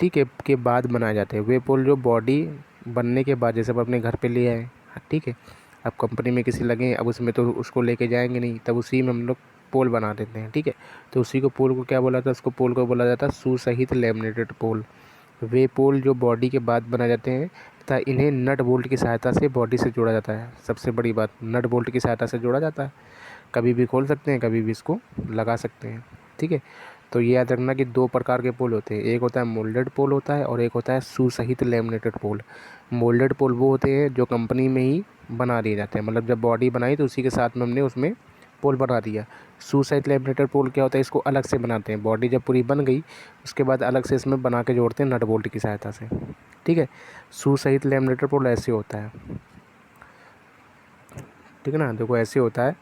ठीक है, के बाद बनाए जाते हैं। वे पोल जो बॉडी बनने के बाद, जैसे हम अपने घर पे ले आए, ठीक है, अब कंपनी में किसी लगे, अब उसमें तो उसको लेके जाएंगे नहीं, तब उसी में हम लोग पोल बना देते हैं, ठीक है। तो उसी को पोल को क्या बोला था, उसको पोल को बोला जाता है सुसहित लैमिनेटेड पोल। वे पोल जो बॉडी के बाद बनाए जाते हैं तथा इन्हें नट बोल्ट की सहायता से बॉडी से जोड़ा जाता है। सबसे बड़ी बात, नट बोल्ट की सहायता से जोड़ा जाता है, कभी भी खोल सकते हैं, कभी भी इसको लगा सकते हैं, ठीक है। तो ये याद रखना कि दो प्रकार के पोल होते हैं, एक होता है मोल्डेड पोल होता है और एक होता है सुसहित लैमिनेटेड पोल। मोल्डेड पोल वो होते हैं जो कंपनी में ही बना दिए जाते हैं, मतलब जब बॉडी बनाई तो उसी के साथ में हमने उसमें पोल बना दिया। सुसहित लैमिनेटेड पोल क्या होता है, इसको अलग से बनाते हैं, बॉडी जब पूरी बन गई उसके बाद अलग से इसमें बना के जोड़ते हैं नट बोल्ट की सहायता से, ठीक है। सुसहित लैमिनेटेड पोल ऐसे होता है, ठीक है ना। देखो ऐसे होता है,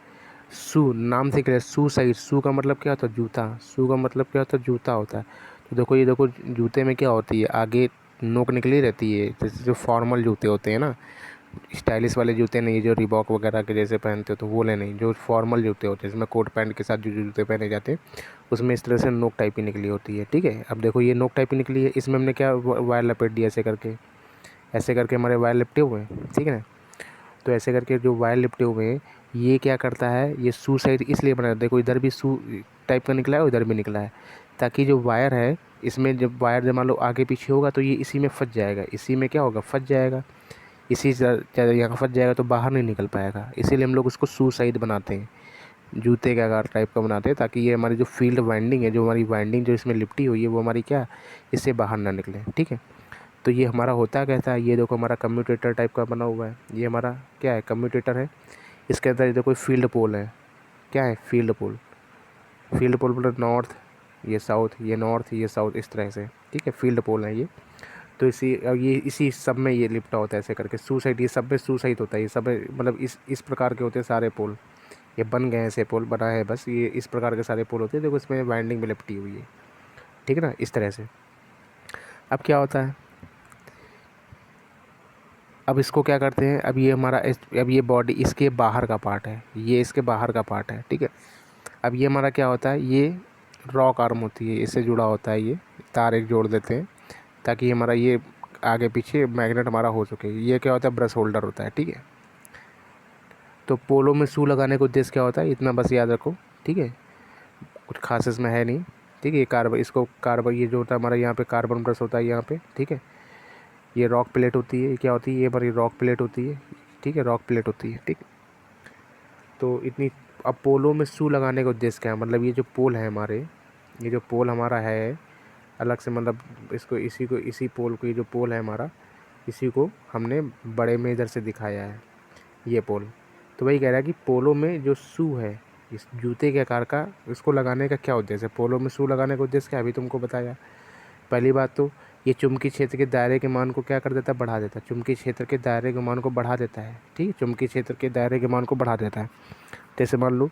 सू नाम से क्या है, सू सहित, सू का मतलब क्या होता है, जूता, सू का मतलब क्या होता है, जूता होता है। तो देखो ये देखो जूते में क्या होती है, आगे नोक निकली रहती है, जैसे जो फॉर्मल जूते होते हैं ना, स्टाइलिश वाले जूते नहीं, जो रिबॉक वगैरह के जैसे पहनते हो तो वो ले नहीं, जो फॉर्मल जूते होते हैं जिसमें कोट पैंट के साथ जो जूते पहने जाते हैं उसमें इस तरह से नोक टाइप की निकली होती है, ठीक है। अब देखो ये नोक टाइप की निकली है, इसमें हमने क्या वायर लपेट दिया, ऐसे करके हमारे वायर लिपटे हुए हैं, ठीक है ना। तो ऐसे करके जो वायर लिपटे हुए हैं ये क्या करता है, ये सू साइड इसलिए बना, देखो इधर भी सू टाइप का निकला है, उधर भी निकला है, ताकि जो वायर है इसमें जब वायर जब मान लो आगे पीछे होगा तो ये इसी में फंस जाएगा, इसी में क्या होगा, फंस जाएगा, इसी यहाँ फंस जाएगा तो बाहर नहीं निकल पाएगा, इसीलिए हम लोग उसको सू साइड बनाते हैं, जूते के आकार टाइप का बनाते हैं, ताकि ये हमारी जो फील्ड वाइंडिंग है, जो हमारी वाइंडिंग जो इसमें लिपटी हुई है वो हमारी क्या, इससे बाहर ना निकले, ठीक है। तो ये हमारा होता कैसा है, ये देखो हमारा कम्यूटेटर टाइप का बना हुआ है, ये हमारा क्या है, कम्यूटेटर है। इसके अंदर ये देखो फील्ड पोल है, क्या है, फील्ड पोल, फील्ड पोल मतलब नॉर्थ, ये साउथ, ये नॉर्थ, ये साउथ, इस तरह से, ठीक है, फील्ड पोल है ये। तो ये इसी सब में ये लिपटा होता है ऐसे करके, सुसाइड, ये सब में सुसाइड होता है, ये सब मतलब इस प्रकार के होते हैं सारे पोल, ये बन गए हैं ऐसे पोल, बना है बस, ये इस प्रकार के सारे पोल होते हैं, देखो इसमें वाइंडिंग में लिपटी हुई है, ठीक है ना, इस तरह से। अब क्या होता है, अब इसको क्या करते हैं, अब ये हमारा अब ये बॉडी इसके बाहर का पार्ट है, ये इसके बाहर का पार्ट है, ठीक है। अब ये हमारा क्या होता है, ये रॉक आर्म होती है, इससे जुड़ा होता है, ये तार एक जोड़ देते हैं ताकि हमारा ये आगे पीछे मैग्नेट हमारा हो सके। ये क्या होता है, ब्रश होल्डर होता है, ठीक है। तो पोलो में शू लगाने का उद्देश्य क्या होता है, इतना बस याद रखो, ठीक है, कुछ खास इसमें है नहीं, ठीक है। ये कार्बन, इसको कार्बन, ये जो होता है हमारा यहाँ पे कार्बन ब्रश होता है यहाँ पे, ठीक है। ये रॉक प्लेट होती है, ये क्या होती है, ये हमारी रॉक प्लेट होती है, ठीक है, रॉक प्लेट होती है, ठीक। तो इतनी, अब पोलो में शू लगाने का उद्देश्य क्या है, मतलब ये जो पोल है हमारे, ये जो पोल हमारा है अलग से, मतलब इसको इसी को, इसी पोल को, ये जो पोल है हमारा, इसी को हमने बड़े में इधर से दिखाया है, ये पोल। तो वही कह रहा है कि पोलो में जो शू है इस जूते के आकार का, इसको लगाने का क्या उद्देश्य है, पोलो में शू लगाने का उद्देश्य क्या है, अभी तुमको बताया। पहली बात तो ये चुंबकीय क्षेत्र के दायरे के मान को क्या कर देता है, बढ़ा देता है, चुंबकीय क्षेत्र के दायरे के मान को बढ़ा देता है, ठीक है, चुंबकीय क्षेत्र के दायरे के मान को बढ़ा देता है। जैसे मान लो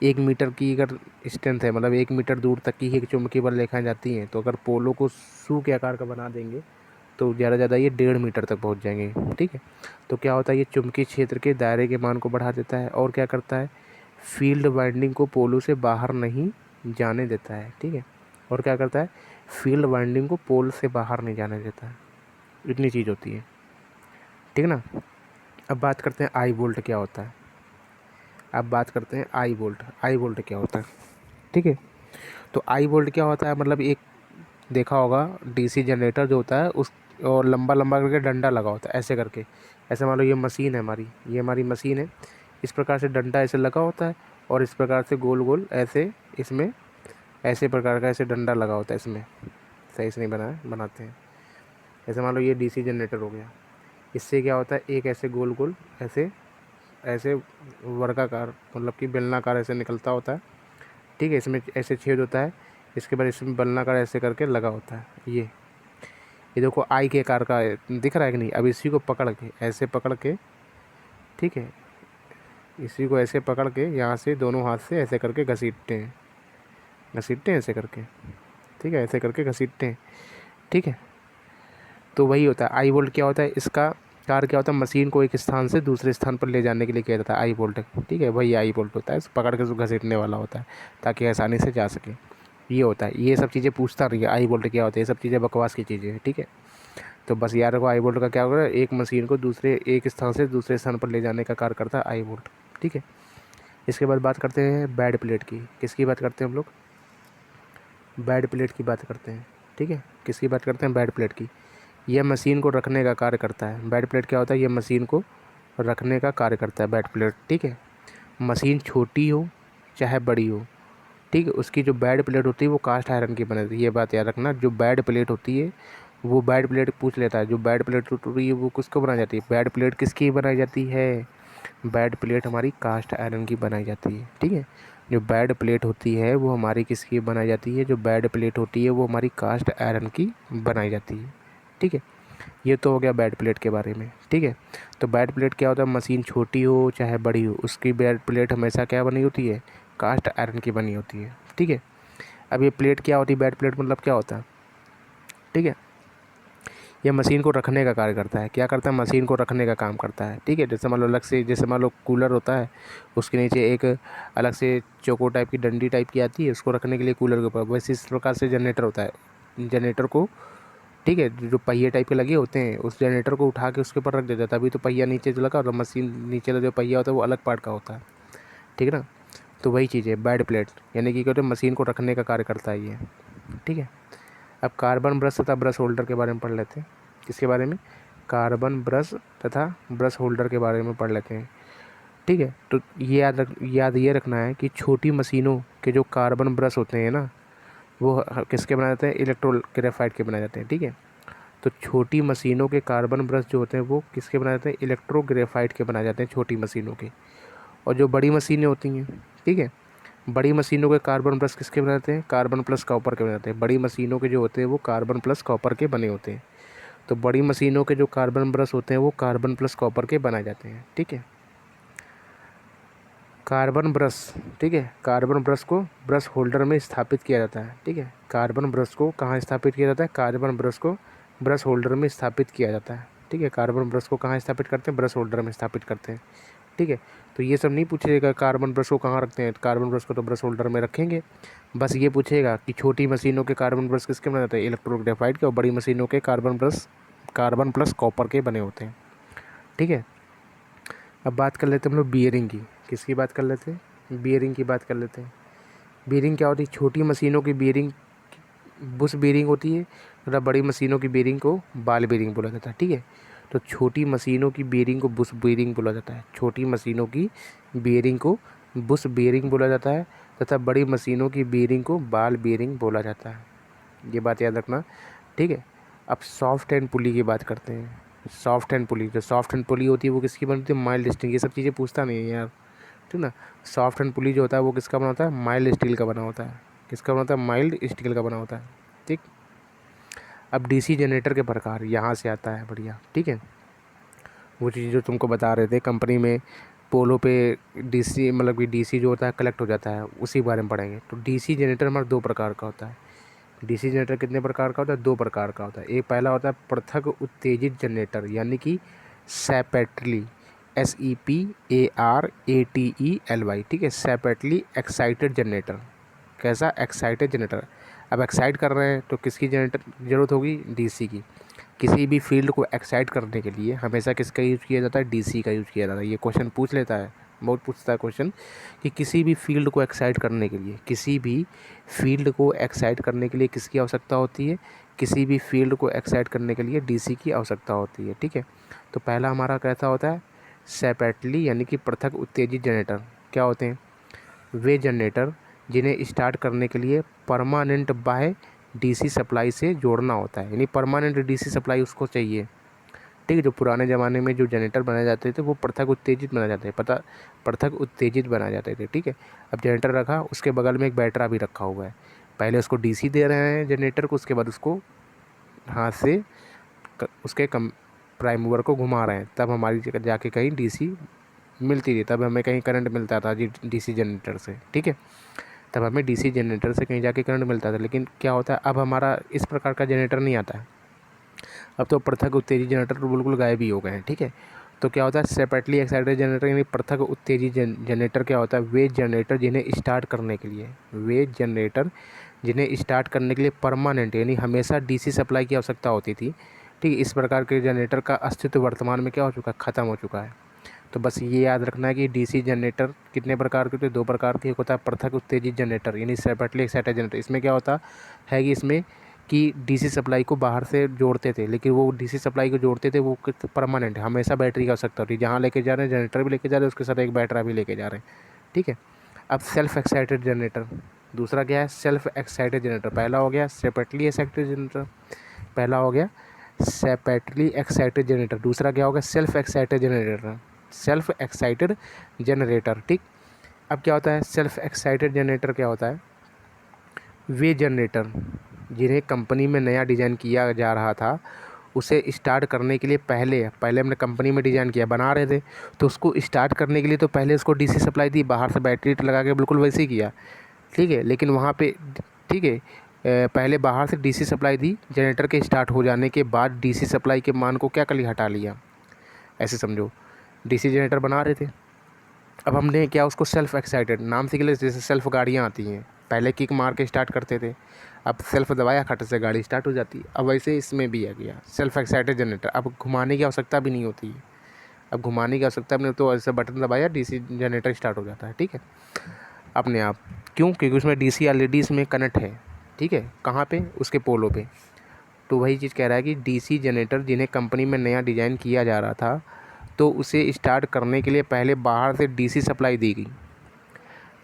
1 मीटर की अगर स्ट्रेंथ है, मतलब 1 मीटर दूर तक की ही चुंबकीय बल रेखाएं जाती हैं, तो अगर पोलो को शू के आकार का बना देंगे तो ज़्यादा ज़्यादा ये 1.5 मीटर तक पहुंच जाएंगे, ठीक है। तो क्या होता है, ये चुंबकीय क्षेत्र के दायरे के मान को बढ़ा देता है, और क्या करता है, फील्ड वाइंडिंग को पोलो से बाहर नहीं जाने देता है, ठीक है। और क्या करता है, फील्ड वाइंडिंग को पोल से बाहर नहीं जाने देता है, इतनी चीज़ होती है, ठीक है ना। अब बात करते हैं आई वोल्ट क्या होता है, अब बात करते हैं आई वोल्ट, आई वोल्ट क्या होता है, ठीक है। तो आई वोल्ट क्या होता है, मतलब एक देखा होगा डीसी जनरेटर जो होता है उस, और लंबा लंबा करके डंडा लगा होता है ऐसे करके, ऐसे मान लो ये मशीन है हमारी, ये हमारी मशीन है, इस प्रकार से डंडा ऐसे लगा होता है, और इस प्रकार से गोल गोल ऐसे इसमें ऐसे प्रकार का ऐसे डंडा लगा होता है इसमें, सही से नहीं बनाते हैं। ऐसे मान लो ये डीसी जनरेटर हो गया, इससे क्या होता है, एक ऐसे गोल गोल ऐसे ऐसे वर्गाकार, मतलब कि बेलनाकार ऐसे निकलता होता है, ठीक है, इसमें ऐसे छेद होता है, इसके बाद इसमें बेलनाकार ऐसे करके लगा होता है। ये देखो आई के आकार का दिख रहा है कि नहीं। अब इसी को पकड़ के ऐसे पकड़ के, ठीक है, इसी को ऐसे पकड़ के यहाँ से दोनों हाथ से ऐसे करके घसीटते हैं ऐसे करके, ठीक है, ऐसे करके घसीटते हैं, ठीक है। तो वही होता है आई वोल्ट क्या होता है, इसका कार्य क्या होता है, मशीन को एक स्थान से दूसरे स्थान पर ले जाने के लिए किया जाता है आई वोल्ट, ठीक है, वही आई वोल्ट होता है, पकड़ के घसीटने वाला होता है ताकि आसानी से जा सके, ये होता है। ये सब चीज़ें पूछता रही है आई वोल्ट क्या होता है, ये सब चीज़ें बकवास की चीज़ें हैं, ठीक है। तो बस याद रखो आई वोल्ट का क्या होगा, एक मशीन को एक स्थान से दूसरे स्थान पर ले जाने का कार्य करता है आई वोल्ट। ठीक है, इसके बाद बात करते हैं बेड प्लेट की। किसकी बात करते हैं हम लोग? बेड प्लेट की बात करते हैं। ठीक है, किसकी बात करते हैं? बेड प्लेट की। यह मशीन को रखने का कार्य करता है। बेड प्लेट क्या होता है? यह मशीन को रखने का कार्य करता है बेड प्लेट। ठीक है, मशीन छोटी हो चाहे बड़ी हो, ठीक है, उसकी जो बेड प्लेट होती है वो कास्ट आयरन की बनी रहती है। ये बात याद रखना, जो बेड प्लेट होती है वो बेड प्लेट पूछ लेता है, जो बेड प्लेट टूट रही है वो किसको बनाई जाती है? बेड प्लेट किसकी बनाई जाती है? बेड प्लेट हमारी कास्ट आयरन की बनाई जाती है। ठीक है, जो बेड प्लेट होती है वो हमारी किसकी बनाई जाती है? जो बेड प्लेट होती है वो हमारी कास्ट आयरन की बनाई जाती है। ठीक है, ये तो हो गया बेड प्लेट के बारे में। ठीक है, तो बेड प्लेट क्या होता है? मशीन छोटी हो चाहे बड़ी हो, उसकी बेड प्लेट हमेशा क्या बनी होती है? कास्ट आयरन की बनी होती है। ठीक है, अब ये प्लेट क्या होती है? बेड प्लेट मतलब क्या होता है? ठीक है, यह मशीन को रखने का कार्य करता है। क्या करता है? मशीन को रखने का काम करता है। ठीक है, जैसे मान लो अलग से, जैसे मान लो कूलर होता है, उसके नीचे एक अलग से चौको टाइप की डंडी टाइप की आती है उसको रखने के लिए कूलर के ऊपर, वैसे इस प्रकार से जनरेटर होता है। जनरेटर को, ठीक है, जो पहिए टाइप के लगे होते हैं उस जनरेटर को उठा के उसके ऊपर रख देता है, तभी तो पहिया नीचे जो लगा और मशीन नीचे जो पहिया होता है वो अलग पार्ट का होता है। ठीक है ना, तो वही चीज़ है बेड प्लेट, यानी कि क्या होता है? मशीन को रखने का कार्य करता है ये। ठीक है, अब कार्बन ब्रश तथा ब्रश होल्डर के बारे में पढ़ लेते हैं। किसके बारे में? कार्बन ब्रश तथा ब्रश होल्डर के बारे में पढ़ लेते हैं। ठीक है, तो याद ये रखना है कि छोटी मशीनों के जो कार्बन ब्रश होते हैं ना, वो किसके बनाए जाते हैं? इलेक्ट्रो ग्रेफाइट के बनाए जाते हैं। ठीक है, तो छोटी मशीनों के कार्बन ब्रश जो होते हैं वो किसके बनाए जाते हैं? इलेक्ट्रो ग्रेफाइट के बनाए जाते हैं छोटी मशीनों के। और जो बड़ी मशीनें होती हैं, ठीक है, बड़ी मशीनों के कार्बन प्लस किसके बने होते हैं? कार्बन प्लस कॉपर के बने होते हैं। बड़ी मशीनों के जो होते हैं वो कार्बन प्लस कॉपर के बने होते हैं। तो बड़ी मशीनों के जो कार्बन ब्रश होते हैं वो कार्बन प्लस कॉपर के बनाए जाते हैं। ठीक है, कार्बन ब्रश, ठीक है, कार्बन ब्रश को ब्रश होल्डर में स्थापित किया जाता है। ठीक है, कार्बन ब्रश को कहाँ स्थापित किया जाता है? कार्बन ब्रश को ब्रश होल्डर में स्थापित किया जाता है। ठीक है, कार्बन ब्रश को कहाँ स्थापित करते हैं? ब्रश होल्डर में स्थापित करते हैं। ठीक है, तो ये सब नहीं पूछेगा कार्बन ब्रश को कहाँ रखते हैं, कार्बन ब्रश को तो ब्रश होल्डर में रखेंगे। बस ये पूछेगा कि छोटी मशीनों के कार्बन ब्रश किसके बने होते हैं? इलेक्ट्रो ग्रेफाइट के, और बड़ी मशीनों के carbon brush carbon plus copper के बने होते हैं। ठीक है, अब बात कर लेते हैं हम लोग बियरिंग की। किसकी बात कर लेते हैं? बियरिंग की बात कर लेते हैं। बियरिंग क्या होती है? छोटी मशीनों की बियरिंग बुश बियरिंग होती है तथा बड़ी मशीनों की बियरिंग को बाल बियरिंग बोला जाता है। ठीक है, तो छोटी मशीनों की बियरिंग को बुश बियरिंग बोला जाता है। छोटी मशीनों की बियरिंग को बुश बियरिंग बोला जाता है तथा बड़ी मशीनों की बियरिंग को बाल बियरिंग बोला जाता है। ये बात याद रखना। ठीक है, अब सॉफ्ट एंड पुली की बात करते हैं। सॉफ्ट एंड पुली, जो सॉफ्ट एंड पुली होती है वो किसकी बनती है? Mild steel. ये सब चीज़ें पूछता नहीं है यार, ठीक ना। सॉफ्ट एंड पुली जो होता है वो किसका बना होता है? माइल्ड स्टील का बना होता है। किसका बना होता है? माइल्ड स्टील का बना होता है। ठीक, अब डीसी जनरेटर के प्रकार यहाँ से आता है, बढ़िया। ठीक है, वो चीज़ जो तुमको बता रहे थे कंपनी में पोलो पे डीसी, मतलब कि डीसी जो होता है कलेक्ट हो जाता है, उसी बारे में पढ़ेंगे। तो डीसी जनरेटर हमारा दो प्रकार का होता है। डीसी जनरेटर कितने प्रकार का होता है? दो प्रकार का होता है। एक पहला होता है पृथक उत्तेजित जनरेटर, यानी कि सेपरेटली, SEPARATELY। ठीक है, सेपरेटली एक्साइटेड जनरेटर। कैसा? Excited generator. अब एक्साइट कर रहे हैं तो किसकी जनरेटर ज़रूरत होगी? डीसी की। किसी भी फील्ड को एक्साइट करने के लिए हमेशा किसका यूज़ किया जाता है? डीसी का यूज़ किया जाता है। ये क्वेश्चन पूछ लेता है, बहुत पूछता है क्वेश्चन, कि किसी भी फील्ड को एक्साइट करने के लिए, किसी भी फील्ड को एक्साइट करने के लिए किसकी आवश्यकता होती है? किसी भी फील्ड को एक्साइट करने के लिए डीसी की आवश्यकता होती है। ठीक है, तो पहला हमारा कैसा होता है? सेपरेटली, यानी कि पृथक उत्तेजित जनरेटर। क्या होते हैं? वे जनरेटर जिन्हें स्टार्ट करने के लिए परमानेंट बाह्य डीसी सप्लाई से जोड़ना होता है, यानी परमानेंट डीसी सप्लाई उसको चाहिए। ठीक है, जो पुराने ज़माने में जो जनरेटर बनाए जाते थे वो पृथक उत्तेजित बनाए जाते हैं, पृथक उत्तेजित बनाए जाते थे। ठीक है, अब जनरेटर रखा, उसके बगल में एक बैटरा भी रखा हुआ है। पहले उसको डीसी दे रहे हैं जनरेटर को, उसके बाद उसको हाथ से उसके प्राइम मूवर को घुमा रहे हैं, तब हमारी जाके कहीं डीसी मिलती थी, तब हमें कहीं करंट मिलता था जी डीसी जनरेटर से। ठीक है, तब हमें डीसी जनरेटर से कहीं जाके करंट मिलता था। लेकिन क्या होता है, अब हमारा इस प्रकार का जनरेटर नहीं आता है, अब तो पृथक उत्तेजित जनरेटर तो बिल्कुल गायब ही हो गए हैं। ठीक है, तो क्या होता है? सेपरेटली एक्साइटेड जनरेटर, यानी पृथक उत्तेजित जनरेटर क्या होता है? वे जनरेटर जिन्हें स्टार्ट करने के लिए, वे जनरेटर जिन्हें स्टार्ट करने के लिए परमानेंट, यानी हमेशा डीसी सप्लाई की आवश्यकता होती थी, ठीक है। इस प्रकार के जनरेटर का अस्तित्व वर्तमान में क्या हो चुका है, ख़त्म हो चुका है। तो बस ये याद रखना है कि डीसी जनरेटर कितने प्रकार के होते हैं, 2 प्रकार के। एक होता है पृथक उत्तेजित जनरेटर यानी सेपरेटली एक्साइटेड जनरेटर। इसमें क्या होता है कि इसमें कि डीसी सप्लाई को बाहर से जोड़ते थे, लेकिन वो डीसी सप्लाई को जोड़ते थे वो परमानेंट, हमेशा बैटरी की आवश्यकता होती है। जहाँ लेके जा रहे हैं जनरेटर भी लेके जा रहे हैं, उसके साथ एक बैटरा भी लेके जा रहे हैं, ठीक है। अब सेल्फ एक्साइटेड जनरेटर, दूसरा क्या है, सेल्फ एक्साइटेड जनरेटर। पहला हो गया सेपरेटली एक्साइटेड जनरेटर, पहला हो गया सेपरेटली एक्साइटेड जनरेटर, दूसरा क्या होगा, self excited generator, self excited generator, ठीक। अब क्या होता है सेल्फ एक्साइटेड जनरेटर, क्या होता है, वे जनरेटर जिन्हें कंपनी में नया डिज़ाइन किया जा रहा था, उसे स्टार्ट करने के लिए पहले हमने कंपनी में डिज़ाइन किया, बना रहे थे, तो उसको स्टार्ट करने के लिए तो पहले उसको डीसी सप्लाई दी, बाहर से बैटरी लगा के बिल्कुल वैसे ही किया, ठीक है। लेकिन वहाँ पे, ठीक है, पहले बाहर से डीसी सप्लाई दी, जनरेटर के स्टार्ट हो जाने के बाद डीसी सप्लाई के मान को क्या कर लिया, हटा लिया, ऐसे समझो। डीसी जनरेटर बना रहे थे, अब हमने क्या उसको सेल्फ एक्साइटेड नाम से के लिए, जैसे सेल्फ गाड़ियाँ आती हैं, पहले किक मार के स्टार्ट करते थे, अब सेल्फ दबाया खट से गाड़ी स्टार्ट हो जाती है। अब वैसे इसमें भी आ गया सेल्फ एक्साइटेड जनरेटर, अब घुमाने की आवश्यकता भी नहीं होती है, अब घुमाने की आवश्यकता भी नहीं, तो ऐसे बटन दबाया डीसी जनरेटर स्टार्ट हो जाता है, ठीक है, अपने आप। क्यों, क्योंकि उसमें डीसी ऑलरेडी इसमें कनेक्ट है, ठीक है, कहाँ पे, उसके पोलो पे। तो वही चीज़ कह रहा है कि डीसी जनरेटर जिन्हें कंपनी में नया डिज़ाइन किया जा रहा था, तो उसे स्टार्ट करने के लिए पहले बाहर से डीसी सप्लाई दी गई,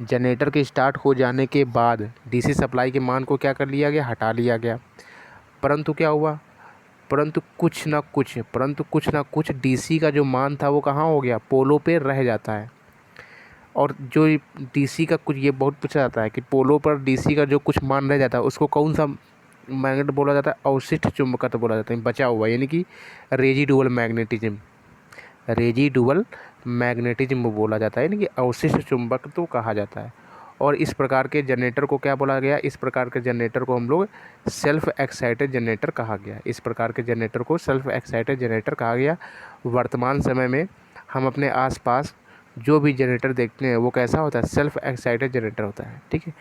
जनरेटर के स्टार्ट हो जाने के बाद डीसी सप्लाई के मान को क्या कर लिया गया, हटा लिया गया। परंतु क्या हुआ, परंतु कुछ ना कुछ डीसी का जो मान था वो कहाँ हो गया, पोलो पे रह जाता है। और जो डीसी का कुछ, ये बहुत पूछा जाता है कि पोलो पर डीसी का जो कुछ मान रह जाता है उसको कौन सा मैग्नेट बोला जाता है, अवशिष्ट चुंबकत्व बोला जाता है, बचा हुआ, यानी कि रेजिडुअल मैग्नेटिज्म, रेजिडुअल मैग्नेटिज्म बोला जाता है, यानी कि अवशिष्ट चुंबकत्व कहा जाता है। और इस प्रकार के जनरेटर को क्या बोला गया, इस प्रकार के जनरेटर को हम लोग सेल्फ एक्साइटेड जनरेटर कहा गया, इस प्रकार के जनरेटर को सेल्फ एक्साइटेड जनरेटर कहा गया। वर्तमान समय में हम अपने आसपास जो भी जनरेटर देखते हैं वो कैसा होता है, सेल्फ एक्साइटेड जनरेटर होता है, ठीक है।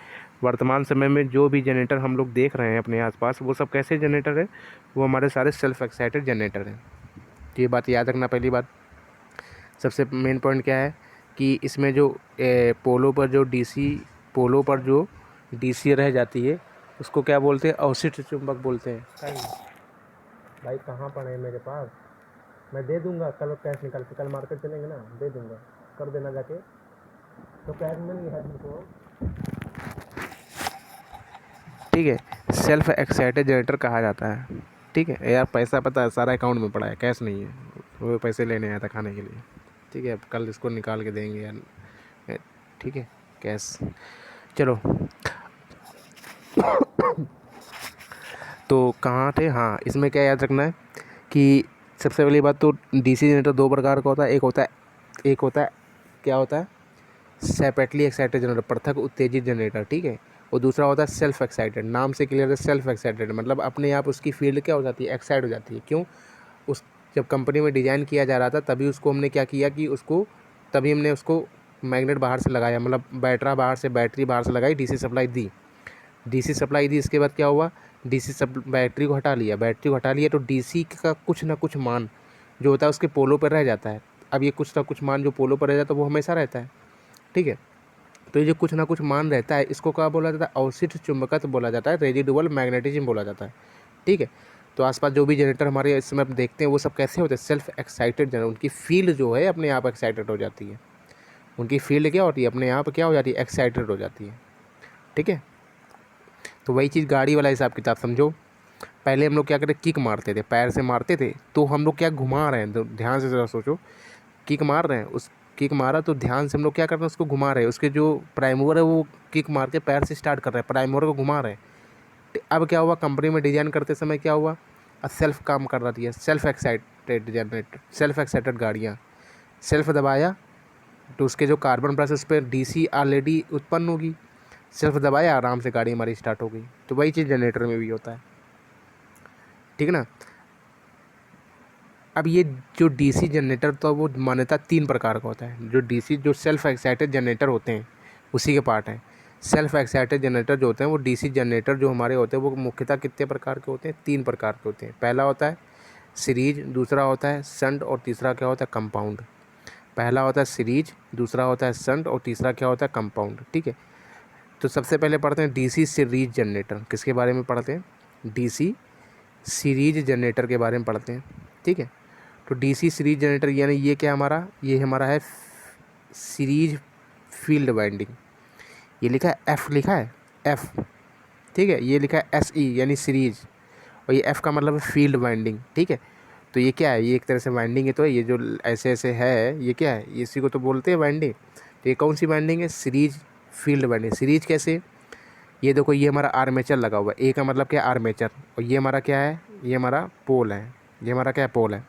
वर्तमान समय में जो भी जनरेटर हम लोग देख रहे हैं अपने आसपास, वो सब कैसे जनरेटर है, वो हमारे सारे सेल्फ एक्साइटेड जनरेटर हैं। तो ये बात याद रखना। पहली बात, सबसे मेन पॉइंट क्या है कि इसमें जो पोलो पर जो डीसी रह जाती है उसको क्या बोलते हैं, अवशिष्ट चुंबक बोलते हैं। भाई कहाँ पड़े हैं मेरे पास, मैं दे दूंगा, कल कैश निकाल के, कल मार्केट चलेंगे ना, दे दूंगा, कर देना जाके, तो कैश मिल गया तुमको, ठीक है। सेल्फ एक्साइटेड जनरेटर कहा जाता है, ठीक है। यार पैसा पता है सारा अकाउंट में पड़ा है, कैश नहीं है, वो पैसे लेने आया था खाने के लिए, ठीक है। अब कल इसको निकाल के देंगे यार, ठीक है, कैश। चलो तो कहाँ थे, हाँ, इसमें क्या याद रखना है कि सबसे पहली बात तो डीसी जनरेटर 2 प्रकार का होता है, एक होता है क्या होता है, सेपरेटली एक्साइटेड जनरेटर, पृथक उत्तेजित जनरेटर, ठीक है। और दूसरा होता है सेल्फ एक्साइटेड, नाम से क्लियर है, सेल्फ एक्साइटेड मतलब अपने आप उसकी फील्ड क्या हो जाती है, एक्साइट हो जाती है। क्यों, उस जब कंपनी में डिज़ाइन किया जा रहा था तभी उसको हमने क्या किया कि तभी हमने उसको मैग्नेट बाहर से लगाया, मतलब बैटरी बाहर से लगाई, डीसी सप्लाई दी, इसके बाद क्या हुआ, बैटरी को हटा लिया, तो डीसी का कुछ ना कुछ मान जो होता है उसके पोलो पर रह जाता है। अब ये कुछ ना कुछ मान जो पोलो पर रह जाता है वो हमेशा रहता है, ठीक है। तो ये जो कुछ ना कुछ मान रहता है इसको क्या बोला जाता है, अवशिष्ट चुंबकत्व बोला जाता है, रेजिडुअल मैग्नेटिज्म बोला जाता है, ठीक है। तो आसपास जो भी जनरेटर हमारे इस समय देखते हैं वो सब कैसे होते हैं, सेल्फ एक्साइटेड जनरेटर, उनकी फील्ड जो है अपने आप एक्साइटेड हो जाती है, उनकी फील्ड क्या होती है, अपने आप क्या हो जाती है, एक्साइटेड हो जाती है, ठीक है। तो वही चीज़ गाड़ी वाला हिसाब किताब समझो। पहले हम लोग क्या करते, किक मारते थे, पैर से मारते थे, तो हम लोग क्या घुमा रहे हैं, तो ध्यान से ज़रा सोचो, किक मार रहे हैं, उस किक मारा तो ध्यान से हम लोग क्या कर रहे हैं, उसको घुमा रहे हैं, उसके जो प्राइमोवर है वो किक मार के पैर से स्टार्ट कर रहे हैं, प्राइमोवर को घुमा रहे हैं। अब क्या हुआ, कंपनी में डिज़ाइन करते समय क्या हुआ, सेल्फ काम कर रही है, self excited generator, self excited गाड़ियाँ, सेल्फ दबाया तो उसके जो कार्बन ब्रश उस पर डीसी ऑलरेडी उत्पन्न होगी, सेल्फ दबाया आराम से गाड़ी हमारी स्टार्ट हो गई। तो वही चीज़ जनरेटर में भी होता है, ठीक है ना। अब ये जो डीसी जनरेटर तो वो मान्यता 3 प्रकार का होता है, जो सेल्फ एक्साइटेड जनरेटर होते हैं उसी के पार्ट हैं। सेल्फ एक्साइटेड जनरेटर जो होते हैं वो डीसी जनरेटर जो हमारे होते हैं वो मुख्यतः कितने प्रकार के होते हैं, 3 प्रकार के होते हैं। पहला होता है सीरीज, दूसरा होता है शंट और तीसरा क्या होता है कंपाउंड। पहला होता है सीरीज, दूसरा होता है शंट और तीसरा क्या होता है कंपाउंड। ठीक है, तो सबसे पहले पढ़ते हैं डीसी सीरीज जनरेटर। किसके बारे में पढ़ते हैं? डीसी सीरीज जनरेटर के बारे में पढ़ते हैं। ठीक है, तो डीसी सीरीज जनरेटर यानी ये क्या हमारा, ये हमारा है सीरीज फील्ड वाइंडिंग। ये लिखा है एफ, लिखा है एफ। ठीक है, ये लिखा है एस ई यानी सीरीज, और ये एफ का मतलब है फील्ड वाइंडिंग। ठीक है, तो ये क्या है? ये एक तरह से वाइंडिंग है। तो ये जो ऐसे ऐसे है ये क्या है? इसी को तो बोलते हैं वाइंडिंग। तो ये कौन सी वाइंडिंग है? Series field winding. सीरीज कैसे? ये देखो, ये हमारा आर्मेचर लगा हुआ है। ए का मतलब क्या है? आर्मेचर। और ये हमारा क्या है? ये हमारा पोल है। ये हमारा क्या है? पोल है।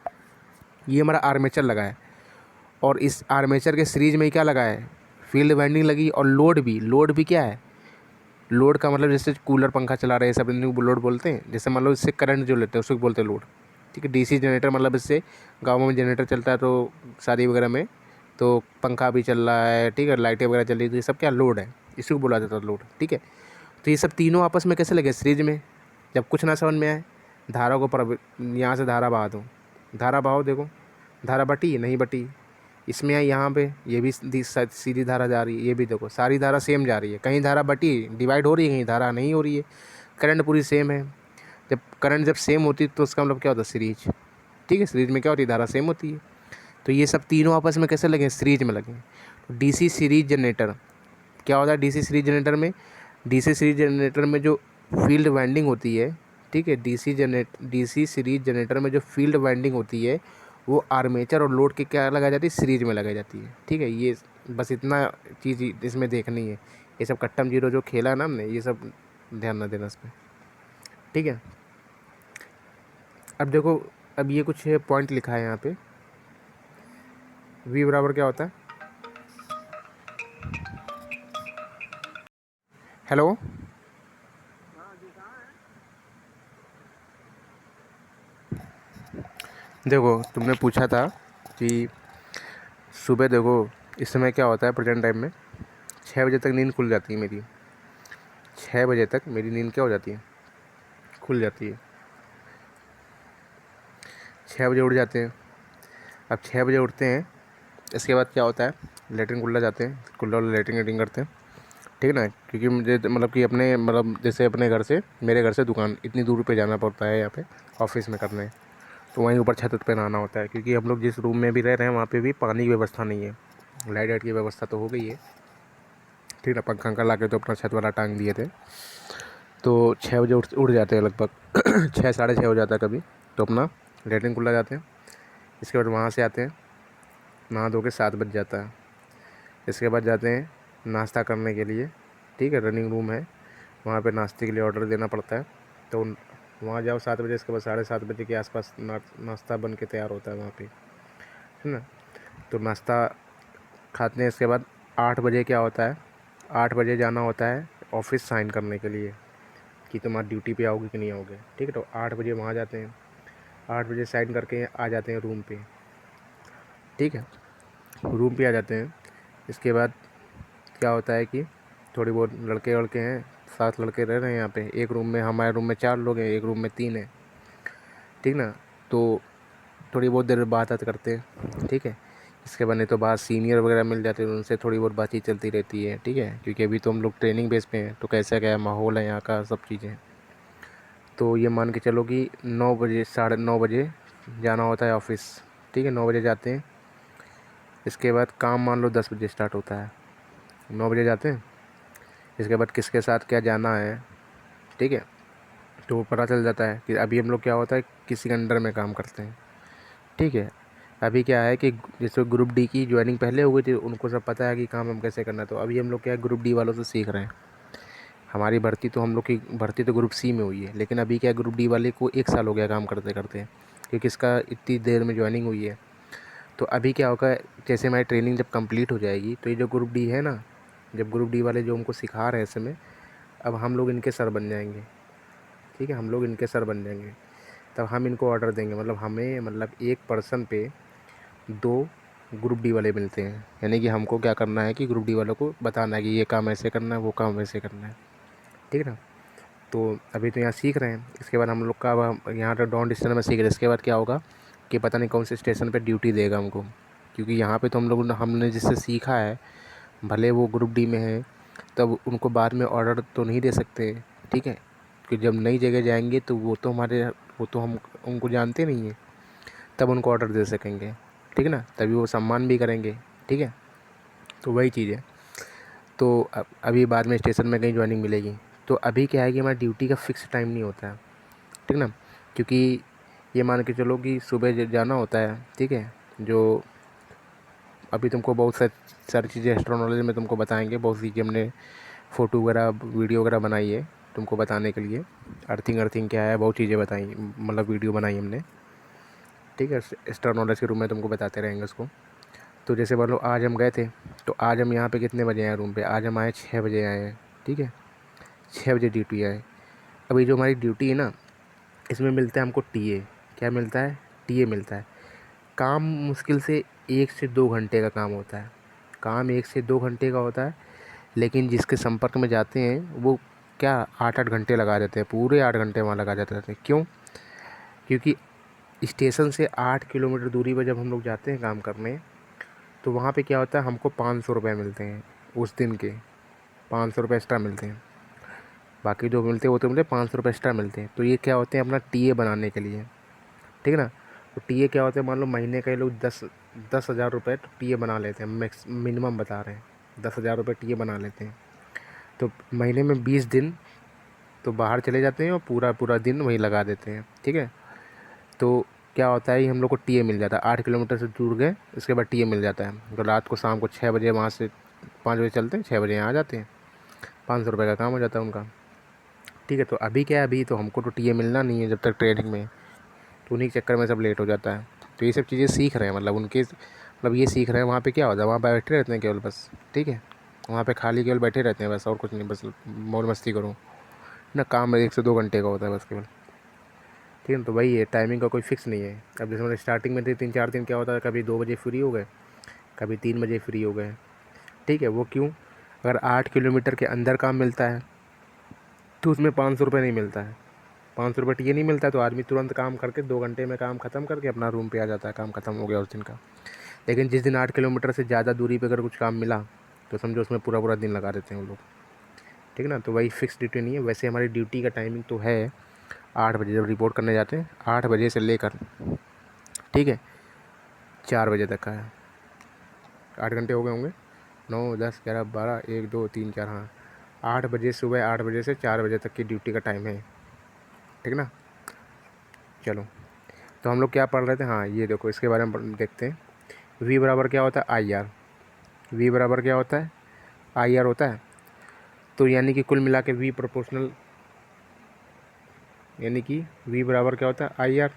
ये हमारा आर्मेचर लगा है, और इस आर्मेचर के सीरीज में क्या लगा है? फील्ड वाइंडिंग लगी। और लोड भी, लोड भी क्या है? लोड का मतलब जैसे कूलर पंखा चला रहे हैं सब इनको लोड बोलते हैं। जैसे मान लो इससे करंट जो लेते हैं उसको बोलते हैं लोड। ठीक है, डीसी जनरेटर मतलब इससे गाँव में जनरेटर चलता है तो शादी वगैरह में, तो पंखा भी चल रहा है, ठीक है, लाइटें वगैरह चल रही है, तो ये सब क्या लोड है, इसी को बोला जाता है लोड। ठीक है, तो ये सब तीनों आपस में कैसे लगे? सीरीज में। जब कुछ ना समझ में आए, धारा को यहाँ से धारा बहा दो, धारा बहाओ, देखो धारा बटी नहीं बटी, इसमें है यहाँ पे, ये भी सीधी धारा जा रही है, ये भी देखो सारी धारा सेम जा रही है। कहीं धारा बटी डिवाइड हो रही है, कहीं धारा नहीं हो रही है। करंट पूरी सेम है। जब करंट जब सेम होती है तो उसका मतलब क्या होता है? सीरीज। ठीक है, सीरीज में क्या होती है? धारा सेम होती है। तो ये सब तीनों आपस में कैसे लगे? सीरीज में लगे। तो डीसी सीरीज जनरेटर क्या होता है? डीसी सीरीज जनरेटर में, डीसी सीरीज जनरेटर में जो फील्ड वाइंडिंग होती है, ठीक है, डीसी सीरीज जनरेटर में जो फील्ड वाइंडिंग होती है वो आर्मेचर और लोड के क्या लगाई जाती है? सीरीज में लगाई जाती है। ठीक है, ये बस इतना चीज़ इसमें देखनी है। ये सब कट्टम जीरो जो खेला ना हमने, ये सब ध्यान न देना इस पर। ठीक है, अब देखो, अब ये कुछ पॉइंट लिखा है यहाँ पे। वी बराबर क्या होता है? हेलो, देखो तुमने पूछा था कि सुबह देखो इस समय क्या होता है प्रेजेंट टाइम में, 6 बजे तक नींद खुल जाती है मेरी। 6 बजे तक मेरी नींद क्या हो जाती है? खुल जाती है। 6 बजे उठ जाते हैं। अब 6 बजे उठते हैं, इसके बाद क्या होता है? लेटरिन कुल्ला जाते हैं, कुल्ला वाला लेटरिन वेटरिन करते हैं। ठीक है ना, क्योंकि मुझे मतलब कि अपने मतलब जैसे अपने घर से, मेरे घर से दुकान इतनी दूर पे जाना पड़ता है यहाँ पे ऑफिस में करने, तो वहीं ऊपर छत पे नहाना होता है। क्योंकि हम लोग जिस रूम में भी रह रहे हैं वहाँ पे भी पानी की व्यवस्था नहीं है। लाइट वाइट की व्यवस्था तो हो गई है, ठीक है, पंखा अंखा ला के तो अपना छत वाला टांग दिए थे। तो 6 बजे उठ जाते हैं लगभग 6 साढ़े 6 हो जाता है कभी, तो अपना लेटरिन खुला जाते हैं। इसके बाद वहाँ से आते हैं, नहा धो के 7 बज जाता है। इसके बाद जाते हैं नाश्ता करने के लिए। ठीक है, रनिंग रूम है, वहाँ पे नाश्ते के लिए ऑर्डर देना पड़ता है। तो वहाँ जाओ 7 बजे, इसके बाद 7:30 बजे के आसपास नाश्ता बन के तैयार होता है वहाँ पे, है ना। तो नाश्ता खाते हैं। इसके बाद 8 बजे क्या होता है? 8 बजे जाना होता है ऑफिस साइन करने के लिए कि तुम आज ड्यूटी पे आओगे कि नहीं आओगे। ठीक है, तो 8 बजे वहाँ जाते हैं। 8 बजे साइन करके आ जाते हैं रूम पे। ठीक है, रूम पे आ जाते हैं। इसके बाद क्या होता है कि थोड़ी बहुत लड़के वड़के हैं, 7 लड़के रह रहे हैं यहाँ पे एक रूम में। हमारे रूम में 4 लोग हैं, एक रूम में 3 हैं। ठीक ना, तो थोड़ी बहुत देर बात करते हैं। ठीक है, इसके बाद नहीं तो बाहर सीनियर वगैरह मिल जाते हैं, उनसे थोड़ी बहुत बातचीत चलती रहती है। ठीक है, क्योंकि अभी तो हम लोग ट्रेनिंग बेस पे हैं, तो कैसा क्या माहौल है यहाँ का, सब चीज़ें। तो ये मान के चलो कि 9 बजे 9:30 बजे जाना होता है ऑफिस। ठीक है, 9 बजे जाते हैं। इसके बाद काम मान लो 10 बजे स्टार्ट होता है। 9 बजे जाते हैं, इसके बाद किसके साथ क्या जाना है, ठीक है, तो वो पता चल जाता है कि अभी हम लोग क्या होता है किसी के अंडर में काम करते हैं। ठीक है, अभी क्या है कि जैसे ग्रुप डी की ज्वाइनिंग पहले हुई थी, उनको सब पता है कि काम हम कैसे करना है। तो अभी हम लोग क्या है ग्रुप डी वालों से सीख रहे हैं। हमारी भर्ती तो, हम लोग की भर्ती तो ग्रुप सी में हुई है, लेकिन अभी क्या ग्रुप डी वाले को 1 साल हो गया काम करते करते, क्योंकि इसका इतनी देर में ज्वाइनिंग हुई है। तो अभी क्या होगा, जैसे हमारी ट्रेनिंग जब कंप्लीट हो जाएगी तो ये जो ग्रुप डी है ना, जब ग्रुप डी वाले जो हमको सिखा रहे हैं ऐसे में, अब हम लोग इनके सर बन जाएंगे। ठीक है, हम लोग इनके सर बन जाएंगे। तब हम इनको ऑर्डर देंगे, मतलब हमें, मतलब एक पर्सन पे 2 ग्रुप डी वाले मिलते हैं। यानी कि हमको क्या करना है कि ग्रुप डी वालों को बताना है कि ये काम ऐसे करना है, वो काम वैसे करना है। ठीक है ना, तो अभी तो यहाँ सीख रहे हैं, इसके बाद हम लोग का अब यहाँ तो डाउन स्टेशन में सीख रहे हैं। इसके बाद क्या होगा कि पता नहीं कौन से स्टेशन पे ड्यूटी देगा हमको, क्योंकि यहाँ पे तो हमने जिससे सीखा है, भले वो ग्रुप डी में है, तब उनको बाद में ऑर्डर तो नहीं दे सकते, ठीक है। कि जब नई जगह जाएंगे तो वो तो हम उनको जानते नहीं हैं, तब उनको ऑर्डर दे सकेंगे, ठीक है ना, तभी वो सम्मान भी करेंगे, ठीक है। तो वही चीज़ है। तो अभी बाद में स्टेशन में कहीं ज्वाइनिंग मिलेगी। तो अभी क्या है कि हमारी ड्यूटी का फ़िक्स टाइम नहीं होता है, ठीक ना, क्योंकि ये मान के चलो कि सुबह जाना होता है, ठीक है। जो अभी तुमको बहुत सारी चीज़ें एक्स्ट्रा नॉलेज में तुमको बताएंगे, बहुत सी चीज़ें हमने फ़ोटो वगैरह वीडियो वगैरह बनाई है तुमको बताने के लिए। अर्थिंग क्या है, बहुत चीज़ें बताई, मतलब वीडियो बनाई हमने, ठीक है। एक्स्ट्रा नॉलेज के रूप में तुमको बताते रहेंगे उसको। तो जैसे मान लो आज हम गए थे, तो आज हम यहाँ पे कितने बजे आए रूम पे, आज हम आए 6 बजे आए हैं, ठीक है। 6 बजे ड्यूटी आए। अभी जो हमारी ड्यूटी है ना, इसमें मिलता है हमको टीए। क्या मिलता है? टीए मिलता है। काम मुश्किल से 1 से 2 घंटे का काम होता है, काम 1 से 2 घंटे का होता है, लेकिन जिसके संपर्क में जाते हैं वो क्या 8-8 घंटे लगा देते हैं, पूरे 8 घंटे वहाँ लगा देते हैं। क्यों? क्योंकि स्टेशन से 8 किलोमीटर दूरी पर जब हम लोग जाते हैं काम करने, तो वहाँ पे क्या होता है, हमको 500 रुपये मिलते हैं उस दिन के, 500 रुपये एक्स्ट्रा मिलते हैं। बाकी जो मिलते हैं वो तो मिलते हैं, 500 रुपये एक्स्ट्रा मिलते हैं। तो ये क्या होते हैं, अपना टीए बनाने के लिए, ठीक है ना। तो टीए क्या होते हैं, मान लो महीने का ये लोग 10,000 रुपये तो टीए बना लेते हैं, मिनिमम बता रहे हैं, 10,000 रुपये टीए बना लेते हैं। तो महीने में 20 दिन तो बाहर चले जाते हैं और पूरा पूरा दिन वहीं लगा देते हैं, ठीक है। तो क्या होता है, हम लोग को टीए मिल जाता है, 8 किलोमीटर से दूर गए, उसके बाद टीए मिल जाता है। तो रात को शाम को 6 बजे वहाँ से 5 बजे चलते हैं, 6 बजे यहाँ आ जाते हैं, 500 रुपये का काम हो जाता है उनका, ठीक है। तो अभी क्या है, अभी तो हमको तो टीए मिलना नहीं है जब तक ट्रेनिंग में, तो उन्हीं के चक्कर में सब लेट हो जाता है। तो ये सब चीज़ें सीख रहे हैं, मतलब ये सीख रहे हैं। वहाँ पे क्या होता है, वहाँ पे बैठे रहते हैं केवल बस, ठीक है। वहाँ पे खाली केवल बैठे रहते हैं बस, और कुछ नहीं, बस मौज मस्ती करो ना। काम 1 से 2 घंटे का होता है बस केवल, ठीक है। तो वही है, टाइमिंग का कोई फिक्स नहीं है। अब जैसे मैंने स्टार्टिंग में थे 3-4 दिन क्या होता है, कभी 2 बजे फ्री हो गए, कभी 3 बजे फ्री हो गए, ठीक है। वो क्यों? अगर 8 किलोमीटर के अंदर काम मिलता है तो उसमें 500 रुपये नहीं मिलता है, 500 रुपये टीए नहीं मिलता है, तो आदमी तुरंत काम करके 2 घंटे में काम ख़त्म करके अपना रूम पे आ जाता है, काम ख़त्म हो गया उस दिन का। लेकिन जिस दिन 8 किलोमीटर से ज़्यादा दूरी पे अगर कुछ काम मिला तो समझो उसमें पूरा पूरा दिन लगा देते हैं वो लोग, ठीक है ना। तो वही फिक्स ड्यूटी नहीं है। वैसे हमारी ड्यूटी का टाइमिंग तो है 8 बजे, जब रिपोर्ट करने जाते हैं 8 बजे से लेकर, ठीक है, 4 बजे तक का है। 8 घंटे हो गए होंगे, 9, 10, 11, 12, 1, 2, 3, 4, हाँ, 8 बजे, सुबह 8 बजे से 4 बजे तक की ड्यूटी का टाइम है, ठीक ना। चलो, तो हम लोग क्या पढ़ रहे थे, हाँ ये देखो, इसके बारे में देखते हैं। वी बराबर क्या होता है, आई आर। वी बराबर क्या होता है, आई आर होता है। तो यानी कि कुल मिला के वी प्रोपोर्शनल, यानी कि वी बराबर क्या होता है, आई आर।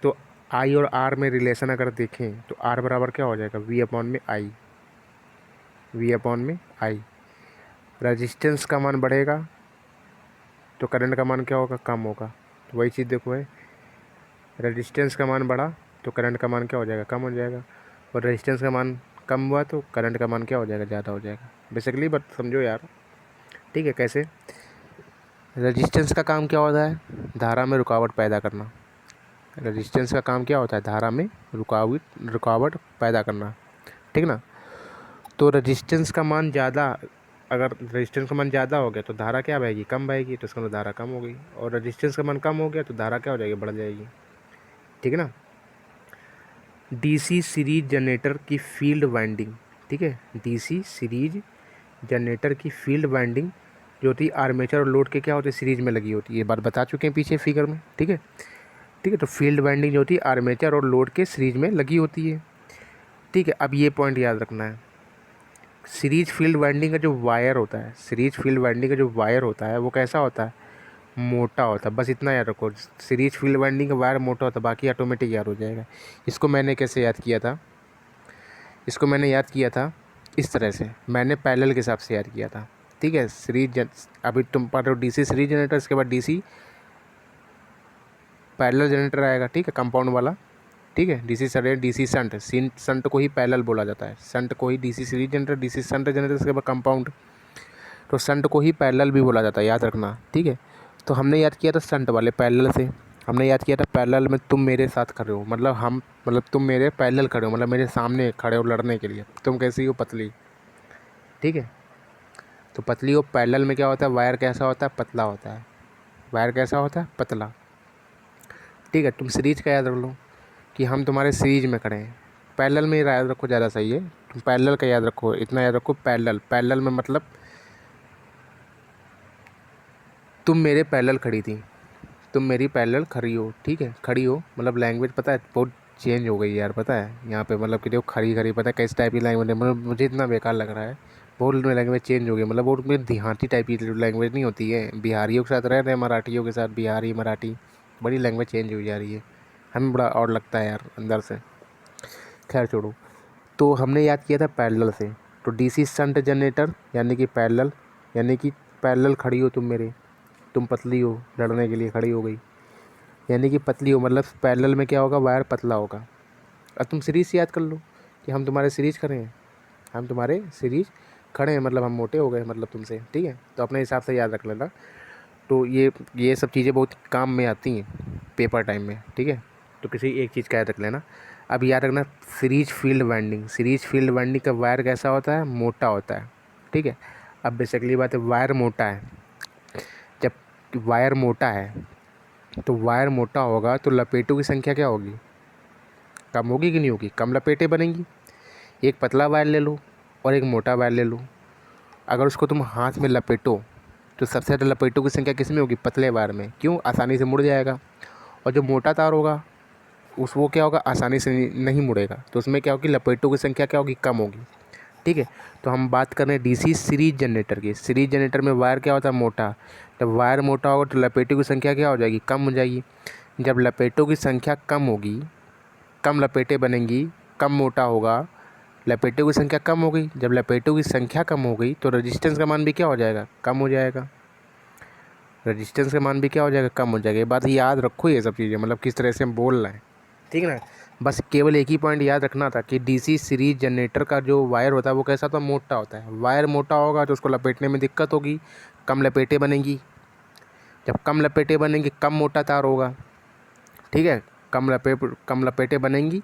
तो आई और आर में रिलेशन अगर देखें तो आर बराबर क्या हो जाएगा, वी अपॉन में आई, वी अपॉन में आई। रजिस्टेंस का मान बढ़ेगा तो करंट का मान क्या होगा, कम होगा। तो वही चीज़ देखो है, रजिस्टेंस का मान बढ़ा तो करंट का मान क्या हो जाएगा, कम हो जाएगा। और रजिस्टेंस का मान कम हुआ तो करंट का मान क्या हो जाएगा, ज़्यादा हो जाएगा। बेसिकली बात समझो यार, ठीक है। कैसे? रजिस्टेंस का काम क्या होता है, धारा में रुकावट पैदा करना। रजिस्टेंस का काम क्या होता है, धारा में रुकावट पैदा करना, ठीक ना। तो रजिस्टेंस का मान ज़्यादा, अगर रजिस्टेंस का मान ज़्यादा हो गया तो धारा क्या बहेगी, कम बहेगी, तो इसका मतलब धारा कम हो गई। और रजिस्टेंस का मान कम हो गया तो धारा क्या हो जाएगी, बढ़ जाएगी, ठीक है ना। डीसी सीरीज जनरेटर की फील्ड वाइंडिंग, ठीक है, डीसी सीरीज जनरेटर की फील्ड वाइंडिंग जो होती है आर्मेचर और लोड के क्या होते हैं, सीरीज में लगी होती है। ये बात बता चुके हैं पीछे फिगर में, ठीक है, ठीक है। तो फील्ड वाइंडिंग जो होती है आर्मेचर और लोड के सीरीज में लगी होती है, ठीक है। अब ये पॉइंट याद रखना है, सीरीज फील्ड वाइंडिंग का जो वायर होता है, सीरीज फील्ड वाइंडिंग का जो वायर होता है वो कैसा होता है, मोटा होता है। बस इतना याद रखो, सीरीज फील्ड वाइंडिंग का वायर मोटा होता है, बाकी ऑटोमेटिक याद हो जाएगा। इसको मैंने कैसे याद किया था, इसको मैंने याद किया था इस तरह से, मैंने पैरेलल के हिसाब से याद किया था, ठीक है। अभी तुम पढ़ रहे हो डीसी सीरीज जनरेटर, इसके बाद डीसी पैरेलल जनरेटर आएगा, ठीक है, कंपाउंड वाला, ठीक है। डीसी सरे डीसी संट, संट को ही पैरेलल बोला जाता है, संट को ही DC series generator, DC shunt generator, इसके बाद कंपाउंड। तो शंट को ही पैरेलल भी बोला जाता है, याद रखना, ठीक है। तो हमने याद किया था शंट वाले पैरेलल से, हमने याद किया था पैरेलल में तुम मेरे साथ खड़े हो, मतलब तुम मेरे पैरेलल खड़े हो, मतलब मेरे सामने खड़े हो लड़ने के लिए। तुम कैसी हो? पतली, ठीक है। तो पतली हो, पैरेलल में क्या होता है, वायर कैसा होता है, पतला होता है। वायर कैसा होता है, पतला, ठीक है। तुम सीरीज का याद रख लो कि हम तुम्हारे सीरीज में खड़े हैं। पैरेलल में याद रखो, ज़्यादा सही है। तुम पैरेलल का याद रखो, इतना याद रखो, पैरेलल, पैरेलल में मतलब तुम मेरे पैरेलल खड़ी थी, तुम मेरी पैरेलल खड़ी हो, ठीक है। खड़ी हो मतलब लैंग्वेज पता है बहुत चेंज हो गई यार, पता है यहाँ पे, मतलब कि देखो खड़ी खड़ी, पता है किस टाइप की लैंग्वेज है, मतलब मुझे इतना बेकार लग रहा है। बहुत लैंग्वेज चेंज हो गई, मतलब बहुत में देहाती टाइप की लैंग्वेज नहीं होती है, बिहारियों के साथ रह रहे हैं, मराठियों के साथ, बिहारी मराठी, बड़ी लैंग्वेज चेंज हो जा रही है। हमें बड़ा और लगता है यार अंदर से। खैर छोड़ो। तो हमने याद किया था पैरेलल से। तो डीसी शंट जनरेटर यानी कि पैरेलल, यानी कि पैरेलल खड़ी हो तुम मेरे, तुम पतली हो, लड़ने के लिए खड़ी हो गई, यानी कि पतली हो, मतलब पैरेलल में क्या होगा, वायर पतला होगा। अब तुम सीरीज से याद कर लो कि हम तुम्हारे सीरीज खड़े हैं, हम तुम्हारे सीरीज खड़े हैं, मतलब हम मोटे हो गए मतलब तुमसे, ठीक है। तो अपने हिसाब से याद रख लेना। तो ये सब चीज़ें बहुत काम में आती हैं पेपर टाइम में, ठीक है। तो किसी एक चीज़ का याद रख लेना। अब याद रखना series field winding, series field winding का वायर कैसा होता है, मोटा होता है, ठीक है। अब बेसिकली बात है, वायर मोटा है, जब वायर मोटा है तो वायर मोटा होगा तो लपेटों की संख्या क्या होगी, कम होगी कि नहीं होगी, कम लपेटें बनेंगी। एक पतला वायर ले लो और एक मोटा वायर ले लो, अगर उसको तुम हाथ में लपेटो तो सबसे ज़्यादा लपेटों की संख्या किस में होगी, पतले वायर में। क्यों? आसानी से मुड़ जाएगा। और जो मोटा तार होगा वो क्या होगा, आसानी से नहीं मुड़ेगा, तो उसमें क्या होगी, लपेटों की संख्या क्या होगी, कम होगी, ठीक है। तो हम बात कर रहे हैं डीसी सीरीज जनरेटर की। सीरीज जनरेटर में वायर क्या होता है, मोटा। जब वायर मोटा होगा तो लपेटों की संख्या क्या हो जाएगी, कम हो जाएगी। जब लपेटों की संख्या कम होगी, कम लपेटें बनेंगी, कम मोटा होगा, लपेटों की संख्या कम हो गई। जब लपेटों की संख्या कम हो गई तो रेजिस्टेंस का मान भी क्या हो जाएगा, कम हो जाएगा। रेजिस्टेंस का मान भी क्या हो जाएगा, कम हो जाएगा। ये बात याद रखो, ये सब चीज़ें मतलब किस तरह से हम बोल रहे हैं, ठीक है ना। बस केवल एक ही पॉइंट याद रखना था कि डीसी सीरीज जनरेटर का जो वायर होता है वो कैसा होता है, मोटा होता है। वायर मोटा होगा तो उसको लपेटने में दिक्कत होगी, कम लपेटें बनेंगी। जब कम लपेटें बनेंगी, कम मोटा तार होगा, ठीक है। कम लपेटें बनेंगी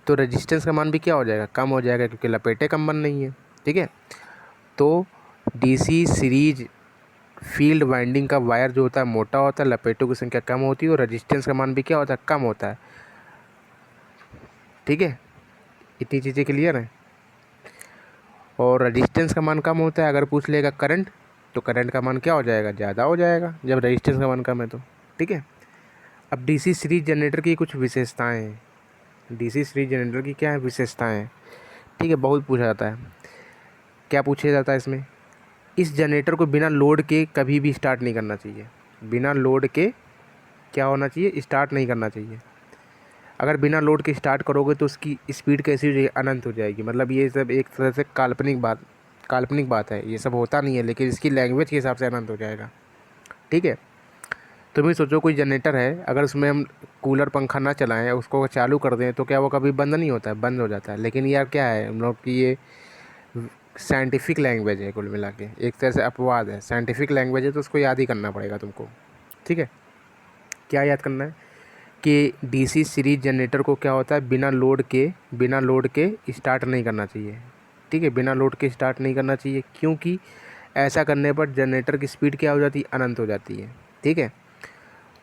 तो रेजिस्टेंस का मान भी क्या हो जाएगा, कम हो जाएगा, क्योंकि लपेटें कम बन रही हैं, ठीक है। तो डीसी सीरीज फील्ड वाइंडिंग का वायर जो होता है मोटा होता है, लपेटों की संख्या कम होती है और रेजिस्टेंस का मान भी क्या होता है, कम होता है, ठीक है। इतनी चीज़ें क्लियर हैं। और रेजिस्टेंस का मान कम होता है, अगर पूछ लेगा करंट तो करंट का मान क्या हो जाएगा, ज़्यादा हो जाएगा जब रेजिस्टेंस का मान कम है तो, ठीक है। अब डीसी सीरीज जनरेटर की कुछ विशेषताएं हैं। डीसी सीरीज जनरेटर की क्या है विशेषताएं, ठीक है। बहुत पूछा जाता है, क्या पूछा जाता है इसमें, इस जनरेटर को बिना लोड के कभी भी स्टार्ट नहीं करना चाहिए। बिना लोड के क्या होना चाहिए, स्टार्ट नहीं करना चाहिए। अगर बिना लोड के स्टार्ट करोगे तो उसकी स्पीड कैसी हो जाएगी, अनंत हो जाएगी। मतलब ये सब एक तरह से काल्पनिक बात है, ये सब होता नहीं है, लेकिन इसकी लैंग्वेज के हिसाब से अनंत हो जाएगा, ठीक है। तुम ही सोचो कोई जनरेटर है, अगर उसमें हम कूलर पंखा ना चलाएं, उसको चालू कर दें तो क्या वो कभी बंद नहीं होता है, बंद हो जाता है। लेकिन यार क्या है हम लोग की ये साइंटिफिक लैंग्वेज है, कुल मिला के एक तरह से अपवाद है, साइंटिफिक लैंग्वेज है, तो उसको याद ही करना पड़ेगा तुमको, ठीक है। क्या याद करना है कि डीसी सीरीज जनरेटर को क्या होता है, बिना लोड के स्टार्ट नहीं करना चाहिए, ठीक है। बिना लोड के स्टार्ट नहीं करना चाहिए, क्योंकि ऐसा करने पर जनरेटर की स्पीड क्या हो जाती है, अनंत हो जाती है, ठीक है।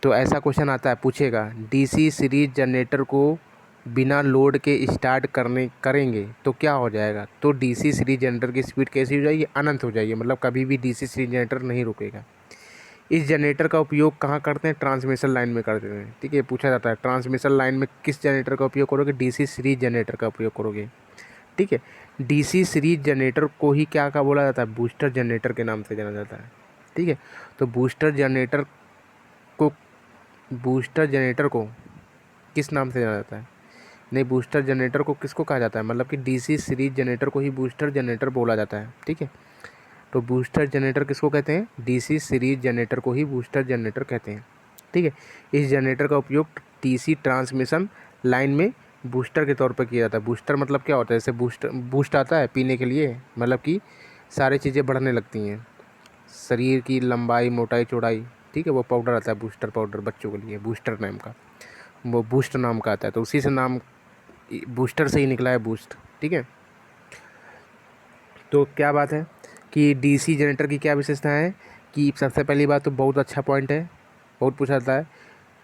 तो ऐसा क्वेश्चन आता है, पूछेगा डीसी सीरीज जनरेटर को बिना लोड के स्टार्ट करेंगे तो क्या हो जाएगा, तो डीसी सीरीज जनरेटर की स्पीड कैसी हो जाएगी, अनंत हो जाएगी, मतलब कभी भी डीसी सीरीज जनरेटर नहीं रुकेगा। इस जनरेटर का उपयोग कहाँ करते हैं, ट्रांसमिशन लाइन में करते हैं, ठीक है। पूछा जाता है ट्रांसमिशन लाइन में किस जनरेटर का उपयोग करोगे, डीसी सीरीज जनरेटर का उपयोग करोगे, ठीक है। डीसी सीरीज जनरेटर को ही क्या का बोला जाता है, बूस्टर जनरेटर के नाम से जाना जाता है, ठीक है। तो बूस्टर जनरेटर को किस नाम से जाना जाता है, नहीं, बूस्टर जनरेटर को किसको कहा जाता है, मतलब कि डीसी सीरीज जनरेटर को ही बूस्टर जनरेटर बोला जाता है, ठीक है। तो बूस्टर जनरेटर किसको कहते हैं, डीसी सीरीज जनरेटर को ही बूस्टर जनरेटर कहते हैं, ठीक है। इस जनरेटर का उपयोग डीसी ट्रांसमिशन लाइन में बूस्टर के तौर पर किया जाता है। बूस्टर मतलब क्या होता है, जैसे बूस्ट आता है पीने के लिए, मतलब कि सारी चीज़ें बढ़ने लगती हैं, शरीर की लंबाई मोटाई चौड़ाई, ठीक है, वो पाउडर आता है बूस्टर पाउडर बच्चों के लिए, बूस्टर नाम का, वो बूस्ट नाम का आता है, तो उसी से नाम बूस्टर से ही निकला है बूस्ट, ठीक है। तो क्या बात है कि डीसी जनरेटर की क्या विशेषता है कि सबसे पहली बात तो बहुत अच्छा पॉइंट है, बहुत पूछा जाता है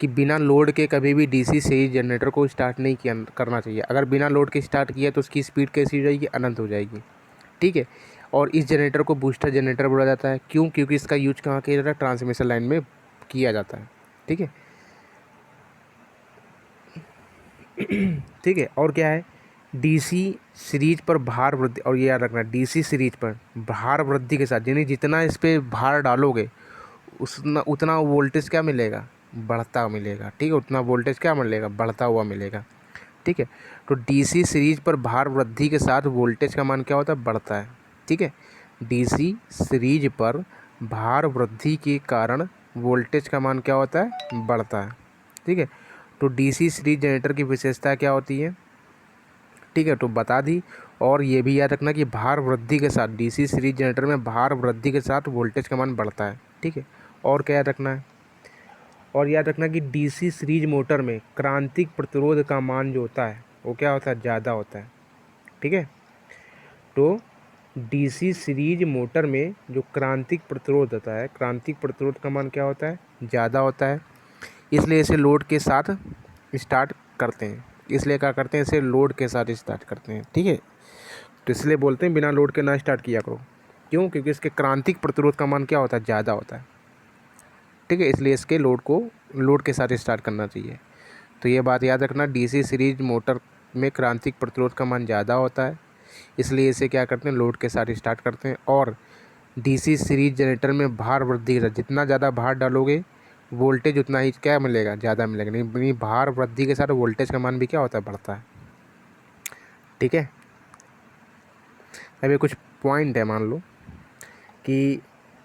कि बिना लोड के कभी भी डीसी सीरीज जनरेटर को स्टार्ट नहीं किया करना चाहिए। अगर बिना लोड के स्टार्ट किया तो उसकी स्पीड कैसी हो जाएगी, अनंत हो जाएगी, ठीक है। और इस जनरेटर को बूस्टर जनरेटर बोला जाता है, क्यों? क्योंकि इसका यूज कहाँ किया जाता है, ट्रांसमिशन लाइन में किया जाता है, ठीक है। ठीक है, और क्या है, डीसी सीरीज पर भार वृद्धि, और ये याद रखना डीसी सीरीज पर भार वृद्धि के साथ, यानी जितना इस पर भार डालोगे उतना वोल्टेज क्या मिलेगा, बढ़ता मिलेगा, ठीक है, उतना वोल्टेज क्या मिलेगा, बढ़ता हुआ मिलेगा, ठीक है। तो डीसी सीरीज पर भार वृद्धि के साथ वोल्टेज का मान क्या होता है, बढ़ता है, ठीक है। डीसी सीरीज पर भार वृद्धि के कारण वोल्टेज का मान क्या होता है, बढ़ता है, ठीक है। तो डीसी सीरीज जनरेटर की विशेषता क्या होती है, ठीक है, तो बता दी। और ये भी याद रखना कि भार वृद्धि के साथ डीसी सीरीज जनरेटर में भार वृद्धि के साथ वोल्टेज का मान बढ़ता है, ठीक है। और क्या याद रखना है, और याद रखना कि डीसी सीरीज मोटर में क्रांतिक प्रतिरोध का मान जो होता है वो क्या होता है, ज़्यादा होता है, ठीक है। तो डीसी सीरीज मोटर में जो क्रांतिक प्रतिरोध होता है, क्रांतिक प्रतिरोध का मान क्या होता है, ज़्यादा होता है, इसलिए इसे लोड के साथ स्टार्ट करते हैं, इसलिए क्या करते हैं, इसे लोड के साथ स्टार्ट करते हैं, ठीक है। तो इसलिए बोलते हैं बिना लोड के ना स्टार्ट किया करो, क्यों? क्योंकि इसके क्रांतिक प्रतिरोध का मान क्या होता है, ज़्यादा होता है, ठीक है, इसलिए इसके लोड के साथ स्टार्ट करना चाहिए। तो ये बात याद रखना, डीसी सीरीज मोटर में क्रांतिक प्रतिरोध का मान ज़्यादा होता है, इसलिए इसे क्या करते हैं, लोड के साथ स्टार्ट करते हैं। और डीसी सीरीज जनरेटर में भार वृद्धि के साथ, जितना ज़्यादा भार डालोगे वोल्टेज उतना ही क्या मिलेगा, ज़्यादा मिलेगा, नहीं भार वृद्धि के साथ वोल्टेज का मान भी क्या होता है, बढ़ता है, ठीक है। अभी कुछ पॉइंट है, मान लो कि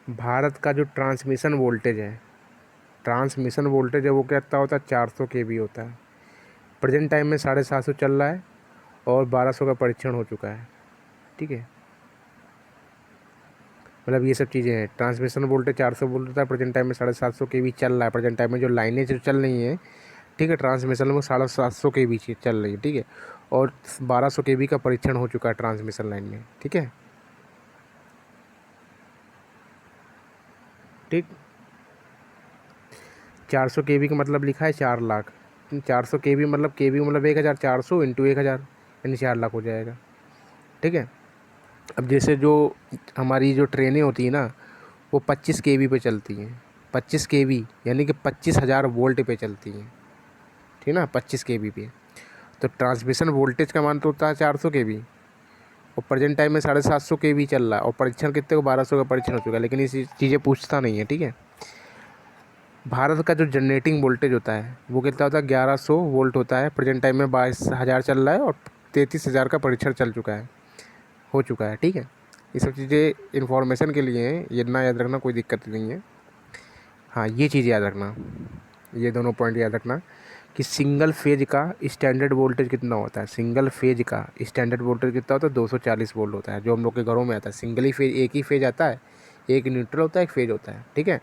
भारत का जो ट्रांसमिशन वोल्टेज है, वो कितना होता है, 400 kV होता है। प्रेजेंट टाइम में 750 चल रहा है और 1200 का परीक्षण हो चुका है, ठीक है। मतलब ये सब चीज़ें हैं, ट्रांसमिशन वोल्टेज 400 वोल्ट होता है, प्रेजेंट टाइम में 750 kV चल रहा है, प्रेजेंट टाइम में जो लाइनें जो चल रही हैं, ठीक है, ट्रांसमिशन में 750 kV चल रही है, ठीक है। और 1200 kV का परीक्षण हो चुका है ट्रांसमिशन लाइन में, ठीक है, ठीक। 400 kV का मतलब लिखा है 4 लाख, 400 kV मतलब 1400 इंटू 1000 यानी 4 लाख हो जाएगा, ठीक है। अब जैसे जो हमारी जो ट्रेनें होती हैं ना, वो 25 kV पे चलती हैं, 25 kV यानी कि 25,000 वोल्ट पे चलती हैं, ठीक ना, 25 kV पे। तो ट्रांसमिशन वोल्टेज का मान तो होता है 400 kV, और प्रेजेंट टाइम में 750 kV चल रहा है, और परीक्षण कितने को 1200 का परीक्षण हो चुका है, लेकिन ये चीज़ें पूछता नहीं है, ठीक है। भारत का जो जनरेटिंग वोल्टेज होता है वो कितना होता है, 1100 वोल्ट होता है, प्रेजेंट टाइम में 22,000 चल रहा है, और 33,000 का परीक्षण हो चुका है, ठीक है। ये सब चीज़ें इन्फॉर्मेशन के लिए हैं, ये ना याद रखना, कोई दिक्कत नहीं है। हाँ, ये चीज़ याद रखना, ये दोनों पॉइंट याद रखना कि सिंगल फेज का स्टैंडर्ड वोल्टेज कितना होता है, सिंगल फेज का स्टैंडर्ड वोल्टेज कितना होता है, 240 वोल्ट होता है, जो हम लोग के घरों में आता है। सिंगल ही फेज, एक ही फेज आता है, एक न्यूट्रल होता है, एक फेज होता है, ठीक है।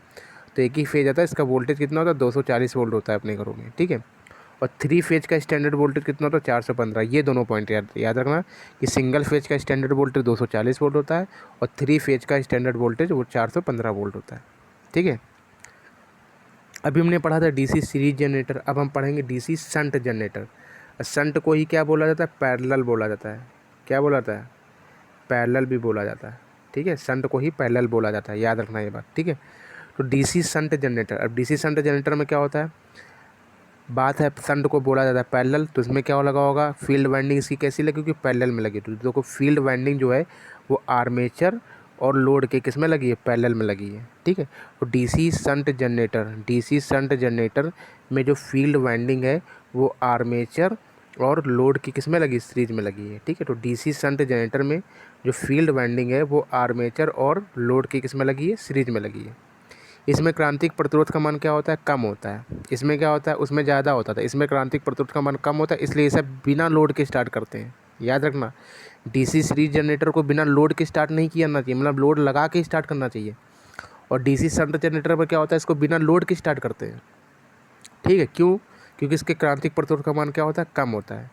तो एक ही फेज आता है, इसका वोल्टेज कितना होता है, 240 वोल्ट होता है अपने घरों में, ठीक है। और 3 फेज का स्टैंडर्ड वोल्टेज कितना होता है, 415। ये दोनों पॉइंट याद रखना कि सिंगल फेज का स्टैंडर्ड वोल्टेज 240 वोल्ट होता है, और 3 फेज का स्टैंडर्ड वोल्टेज वो 415 वोल्ट होता है, ठीक है। अभी हमने पढ़ा था डीसी सीरीज जनरेटर, अब हम पढ़ेंगे डीसी शंट जनरेटर। शंट को ही क्या बोला जाता है, पैरेलल बोला जाता है। क्या बोला जाता है, पैरेलल भी बोला जाता है, ठीक है। शंट को ही पैरेलल बोला जाता है, याद रखना ये बात, ठीक है। तो डीसी शंट जनरेटर, अब डीसी शंट जनरेटर में क्या होता है, बात है शंट को बोला जाता है पैरेलल, तो इसमें क्या लगा होगा, फील्ड वाइंडिंग इसकी कैसी लगी, क्योंकि पैरेलल में लगी। तो देखो फील्ड वाइंडिंग जो है वो आर्मेचर और लोड के किस में लगी है, पैरेलल में लगी है, ठीक है। तो डीसी शंट जनरेटर में जो फील्ड वाइंडिंग है वो आर्मेचर और लोड की किस में लगी, सीरीज में लगी है, ठीक है। तो डीसी शंट जनरेटर में जो फील्ड वाइंडिंग है वो आर्मेचर और लोड की किस में लगी है, सीरीज में लगी है। इसमें क्रांतिक प्रतिरोध का मान क्या होता है, कम होता है। इसमें क्या होता है, उसमें ज़्यादा होता था, इसमें क्रांतिक प्रतिरोध का मान कम होता है, इसलिए इसे बिना लोड के स्टार्ट करते हैं। याद रखना, डीसी सीरीज जनरेटर को बिना लोड के स्टार्ट नहीं किया जाना चाहिए, मतलब लोड लगा के स्टार्ट करना चाहिए। और डीसी शंट जनरेटर में क्या होता है, इसको बिना लोड के स्टार्ट करते हैं, ठीक है। क्यों? क्योंकि इसके क्रांतिक प्रतिरोध का मान क्या होता है, कम होता है,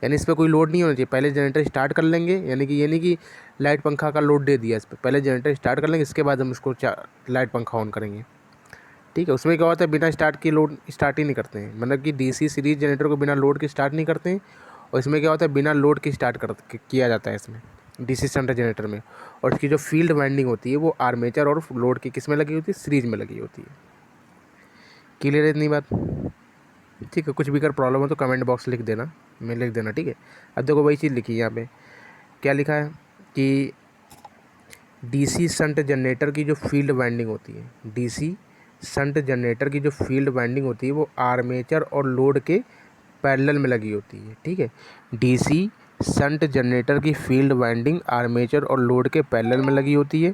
यानी इस पर कोई लोड नहीं होना चाहिए। पहले जनरेटर स्टार्ट कर लेंगे, यानी कि ये नहीं कि लाइट पंखा का लोड दे दिया इस पर, पहले जनरेटर स्टार्ट कर लेंगे, इसके बाद हम इसको लाइट पंखा ऑन करेंगे, ठीक है। उसमें क्या होता है, बिना स्टार्ट के लोड स्टार्ट ही नहीं करते हैं, मतलब कि डीसी सीरीज जनरेटर को बिना लोड के स्टार्ट नहीं करते हैं। और इसमें क्या होता है, बिना लोड के स्टार्ट किया जाता है इसमें डीसी शंट जनरेटर में। और इसकी जो फील्ड वाइंडिंग होती है वो आर्मेचर और लोड की किस में लगी होती है, सीरीज में लगी होती है। क्लियर है इतनी बात? ठीक है, कुछ भी अगर प्रॉब्लम हो तो कमेंट बॉक्स लिख देना, मैं लिख देना, ठीक है। अब देखो वही चीज़ लिखी है यहाँ पे, क्या लिखा है कि डीसी शंट जनरेटर की जो फील्ड वाइंडिंग होती है, डीसी शंट जनरेटर की जो फील्ड वाइंडिंग होती है वो आर्मेचर और लोड के पैरेलल में लगी होती है, ठीक है। डीसी शंट जनरेटर की फील्ड वाइंडिंग आर्मेचर और लोड के पैरेलल में लगी होती है।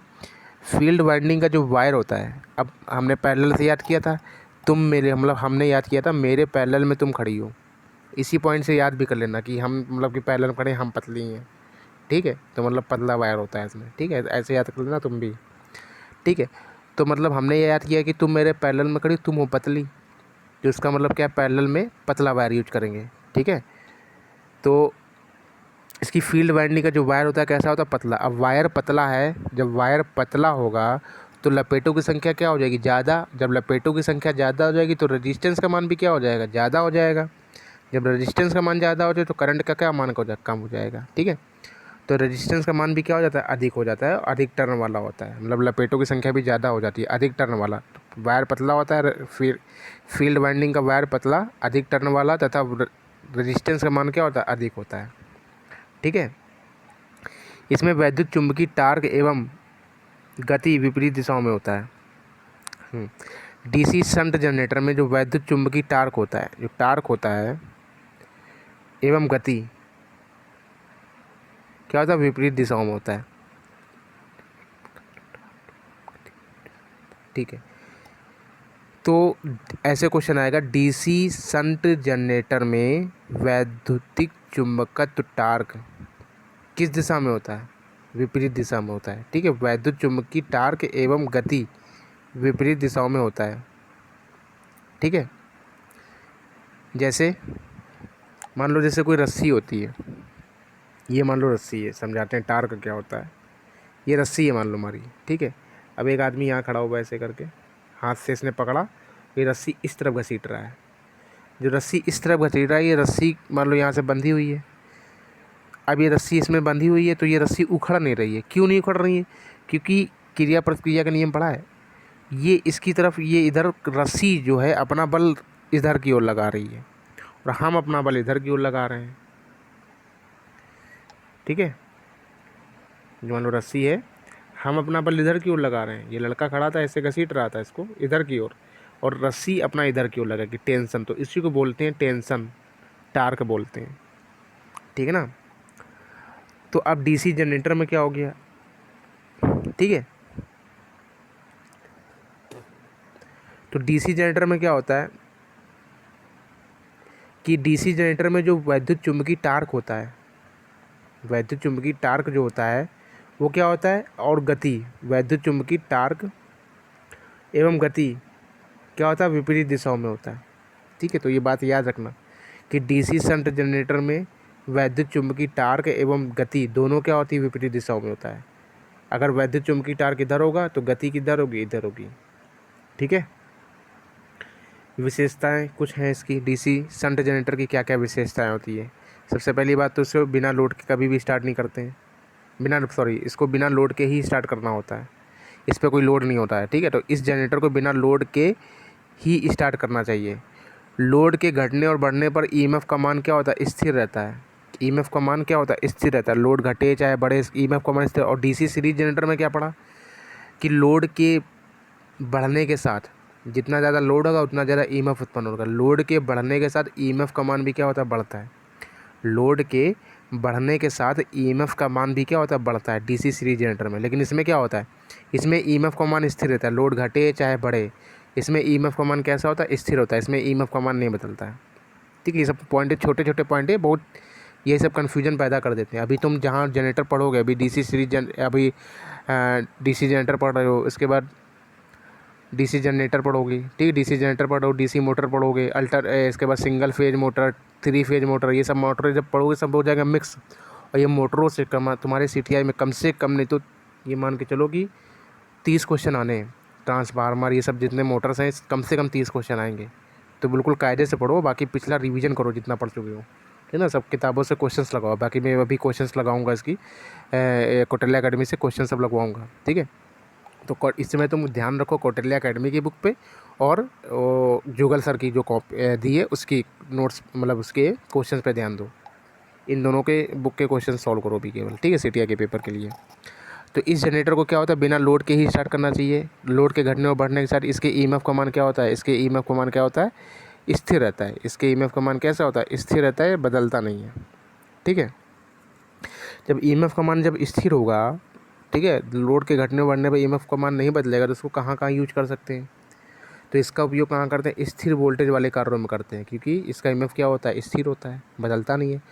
फील्ड वाइंडिंग का जो वायर होता है, अब हमने पैरेलल से याद किया था, तुम मेरे मतलब हमने याद किया था मेरे पैरेलल में तुम खड़ी हो, इसी पॉइंट से याद भी कर लेना कि हम मतलब कि पैरेलल में खड़े, हम पतली हैं, ठीक है। तो मतलब पतला वायर होता है इसमें, ठीक है, ऐसे याद कर लेना तुम भी, ठीक है। तो मतलब हमने ये याद किया कि तुम मेरे पैरेलल में खड़ी, तुम हो पतली, तो इसका मतलब क्या, पैरेलल में पतला वायर यूज करेंगे, ठीक है। तो इसकी फील्ड वाइंडिंग का जो वायर होता है कैसा होता है, पतला। अब वायर पतला है, जब वायर पतला होगा तो लपेटों की संख्या क्या हो जाएगी, ज़्यादा। जब लपेटों की संख्या ज़्यादा हो जाएगी तो रेजिस्टेंस का मान भी क्या हो जाएगा, ज़्यादा हो जाएगा। जब रेजिस्टेंस का मान ज़्यादा हो जाए तो करंट का क्या मान कम हो जाएगा, ठीक है। तो रेजिस्टेंस का मान भी क्या हो जाता है, अधिक हो जाता है, अधिक टर्न वाला होता है, मतलब लपेटों की संख्या भी ज़्यादा हो जाती है, अधिक टर्न वाला। वायर पतला होता है, फिर फील्ड वाइंडिंग का वायर पतला, अधिक टर्न वाला, तथा रेजिस्टेंस का मान क्या होता है, अधिक होता है, ठीक है। इसमें वैद्युत चुंबकीय टार्क एवं गति विपरीत दिशाओं में होता है। डीसी शंट जनरेटर में जो वैद्युत चुंबकीय टार्क होता है, जो टार्क होता है एवं गति क्या होता है, विपरीत दिशाओं में होता है, ठीक है। तो ऐसे क्वेश्चन आएगा, डीसी शंट जनरेटर में वैद्युतिक चुंबकत्व टार्क किस दिशा में होता है, विपरीत दिशा में होता है, ठीक है। वैद्युत चुंबकीय टार्क एवं गति विपरीत दिशाओं में होता है, ठीक है। जैसे मान लो जैसे कोई रस्सी होती है, ये मान लो रस्सी है, समझाते हैं टार्क क्या होता है। ये रस्सी है मान लो हमारी, ठीक है। अब एक आदमी यहाँ खड़ा हुआ ऐसे करके, हाथ से इसने पकड़ा, ये रस्सी इस तरफ घसीट रहा है। जो रस्सी इस तरफ घसीट रहा है, ये रस्सी मान लो यहाँ से बंधी हुई है। अब ये रस्सी इसमें बंधी हुई है तो ये रस्सी उखड़ नहीं रही है। क्यों नहीं उखड़ रही है? क्योंकि क्रिया प्रतिक्रिया का नियम पढ़ा है, ये इसकी तरफ, ये इधर रस्सी जो है अपना बल इधर की ओर लगा रही है और हम अपना बल इधर की ओर लगा रहे हैं, ठीक है। जो मान लो रस्सी है, हम अपना बल इधर की ओर लगा रहे हैं, ये लड़का खड़ा था ऐसे घसीट रहा था इसको इधर की ओर, और रस्सी अपना इधर की ओर लगा कि टेंशन, तो इसी को बोलते हैं टेंशन, टार्क बोलते हैं, ठीक है ना। तो अब डीसी जनरेटर में क्या हो गया, ठीक है। तो डीसी जनरेटर में क्या होता है कि डीसी जनरेटर में जो वैद्युत चुंबकीय टार्क होता है, वैद्युत चुंबकीय टार्क जो होता है वो क्या होता है, और गति, वैद्युत चुंबकीय टार्क एवं गति क्या होता है, विपरीत दिशाओं में होता है, ठीक है। तो ये बात याद रखना कि डीसी शंट जनरेटर में वैद्युत चुंबकीय टार्क एवं गति दोनों क्या होती है, विपरीत दिशाओं में होता है। अगर वैद्युत चुंबकीय टार्क इधर होगा तो गति किधर होगी, इधर होगी, ठीक है। विशेषताएं कुछ हैं इसकी, डीसी शंट जनरेटर की क्या क्या विशेषताएं होती है। सबसे पहली बात तो इसको बिना लोड के कभी भी स्टार्ट नहीं करते हैं, इसको बिना लोड के ही स्टार्ट करना होता है, इस पर कोई लोड नहीं होता है, ठीक है। तो इस जनरेटर को बिना लोड के ही स्टार्ट करना चाहिए। लोड के घटने और बढ़ने पर ईएमएफ का मान क्या होता है, स्थिर रहता है। ईएमएफ का मान क्या होता है, स्थिर रहता है, लोड घटे चाहे बढ़े, ईएमएफ का मान स्थिर। और डीसी सीरीज जनरेटर में क्या पड़ा कि लोड के बढ़ने के साथ, जितना ज़्यादा लोड होगा उतना ज़्यादा ईएमएफ उत्पन्न होगा। लोड के बढ़ने के साथ ईएमएफ का मान भी क्या होता है, बढ़ता है। लोड के बढ़ने के साथ ईएमएफ का मान भी क्या होता है, बढ़ता है डीसी सीरीज जनरेटर में। लेकिन इसमें क्या होता है, इसमें ईएमएफ का मान स्थिर रहता है, लोड घटे चाहे बढ़े, इसमें ईएमएफ का मान कैसा होता है, स्थिर होता है, इसमें ईएमएफ का मान नहीं बदलता है, ठीक है। ये सब पॉइंट छोटे छोटे पॉइंट है, बहुत ये सब कन्फ्यूजन पैदा कर देते हैं। अभी तुम जहाँ जनरेटर पढ़ोगे, अभी डीसी जनरेटर पढ़ रहे हो, इसके बाद डीसी जनरेटर पढ़ोगे, ठीक है, डीसी जनरेटर पढ़ो, डीसी मोटर पढ़ोगे, इसके बाद single phase motor, 3 phase motor, ये सब मोटर जब पढ़ोगे सब हो जाएगा मिक्स। और ये मोटरों से कम तुम्हारे सीटीआई में कम से कम नहीं तो ये मान के चलो कि 30 क्वेश्चन आने हैं। ट्रांसफार्मर ये सब जितने मोटर्स हैं कम से कम 30 क्वेश्चन आएंगे। तो बिल्कुल कायदे से पढ़ो, बाकी पिछला रिवीजन करो जितना पढ़ चुके हो, ठीक है ना। सब किताबों से क्वेश्चंस लगाओ, बाकी मैं अभी क्वेश्चंस लगाऊंगा इसकी कौटिल्य एकेडमी से क्वेश्चन सब लगवाऊंगा, ठीक है। तो इस समय तुम ध्यान रखो कौटिल्य एकेडमी की बुक पे और जुगल सर की जो कॉपी दी है उसकी नोट्स मतलब उसके क्वेश्चंस पे ध्यान दो। इन दोनों के बुक के क्वेश्चन सॉल्व करो भी केवल, ठीक है, सीटीआई के पेपर के लिए। तो इस जनरेटर को क्या होता है बिना लोड के ही स्टार्ट करना चाहिए। लोड के घटने और बढ़ने के साथ इसके ईएमएफ का मान क्या होता है, इसके ईएमएफ का मान क्या होता है, स्थिर रहता है। इसके ईएमएफ का मान कैसा होता है, स्थिर रहता है, बदलता नहीं है, ठीक है। जब ईएमएफ का मान जब स्थिर होगा, ठीक है, लोड के घटने बढ़ने पर ईएमएफ का मान नहीं बदलेगा, तो उसको कहाँ कहाँ यूज कर सकते हैं। तो इसका उपयोग कहाँ करते हैं, स्थिर वोल्टेज वाले कार्यों में करते हैं, क्योंकि इसका ईएमएफ क्या होता है, स्थिर होता है, बदलता नहीं है।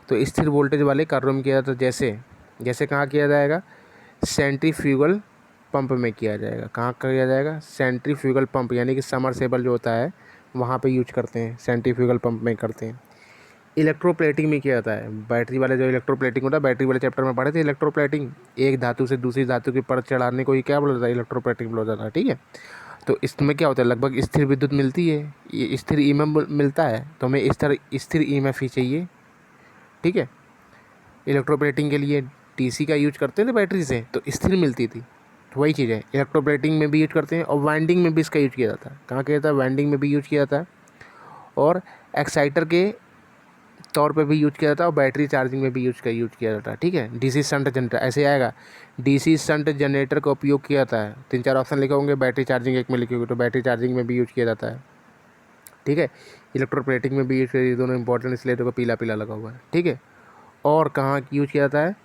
तो स्थिर वोल्टेज वाले कार्यों में किया जाता है, जैसे जैसे कहाँ किया जाएगा, सेंट्रीफ्यूगल पंप में किया जाएगा। कहाँ किया जाएगा, सेंट्रीफ्यूगल पंप, यानी कि समरसेबल जो होता है वहाँ पे यूज करते हैं, सेंट्रीफ्यूगल पंप में करते हैं। इलेक्ट्रोप्लेटिंग में किया जाता है, बैटरी वाले जो इलेक्ट्रोप्लेटिंग होता है, बैटरी वाले चैप्टर में पढ़े थे इलेक्ट्रोप्लेटिंग, एक धातु से दूसरी धातु की परत चढ़ाने को ही क्या बोला जाता है, इलेक्ट्रोप्लेटिंग बोला जाता है, ठीक है। तो इसमें क्या होता है, लगभग स्थिर विद्युत मिलती है, ये स्थिर ईएमएफ मिलता है, तो हमें इस तरह स्थिर ईएमएफ ही चाहिए, ठीक है। इलेक्ट्रोप्लेटिंग के लिए डीसी का यूज करते थे बैटरी से, तो स्थिर मिलती थी, तो वही चीज़ है। इलेक्ट्रोप्लेटिंग में भी यूज करते हैं और वाइंडिंग में भी इसका यूज किया जाता है। कहाँ किया जाता है, वाइंडिंग में भी यूज किया जाता है और एक्साइटर के तौर पे भी यूज किया जाता है और बैटरी चार्जिंग में भी यूज किया जाता है, ठीक है। डीसी शंट जनरेटर ऐसे आएगा, डीसी शंट जनरेटर का उपयोग किया जाता है। 3-4 ऑप्शन लिखे होंगे, बैटरी चार्जिंग एक में लिखे होंगे, तो बैटरी चार्जिंग में भी यूज किया जाता है, ठीक है। इलेक्ट्रोप्लेटिंग में भी यूज किया, ये दोनों इंपॉर्टेंट इसलिए देखो पीला पीला लगा हुआ है, ठीक है। और कहाँ यूज किया जाता है,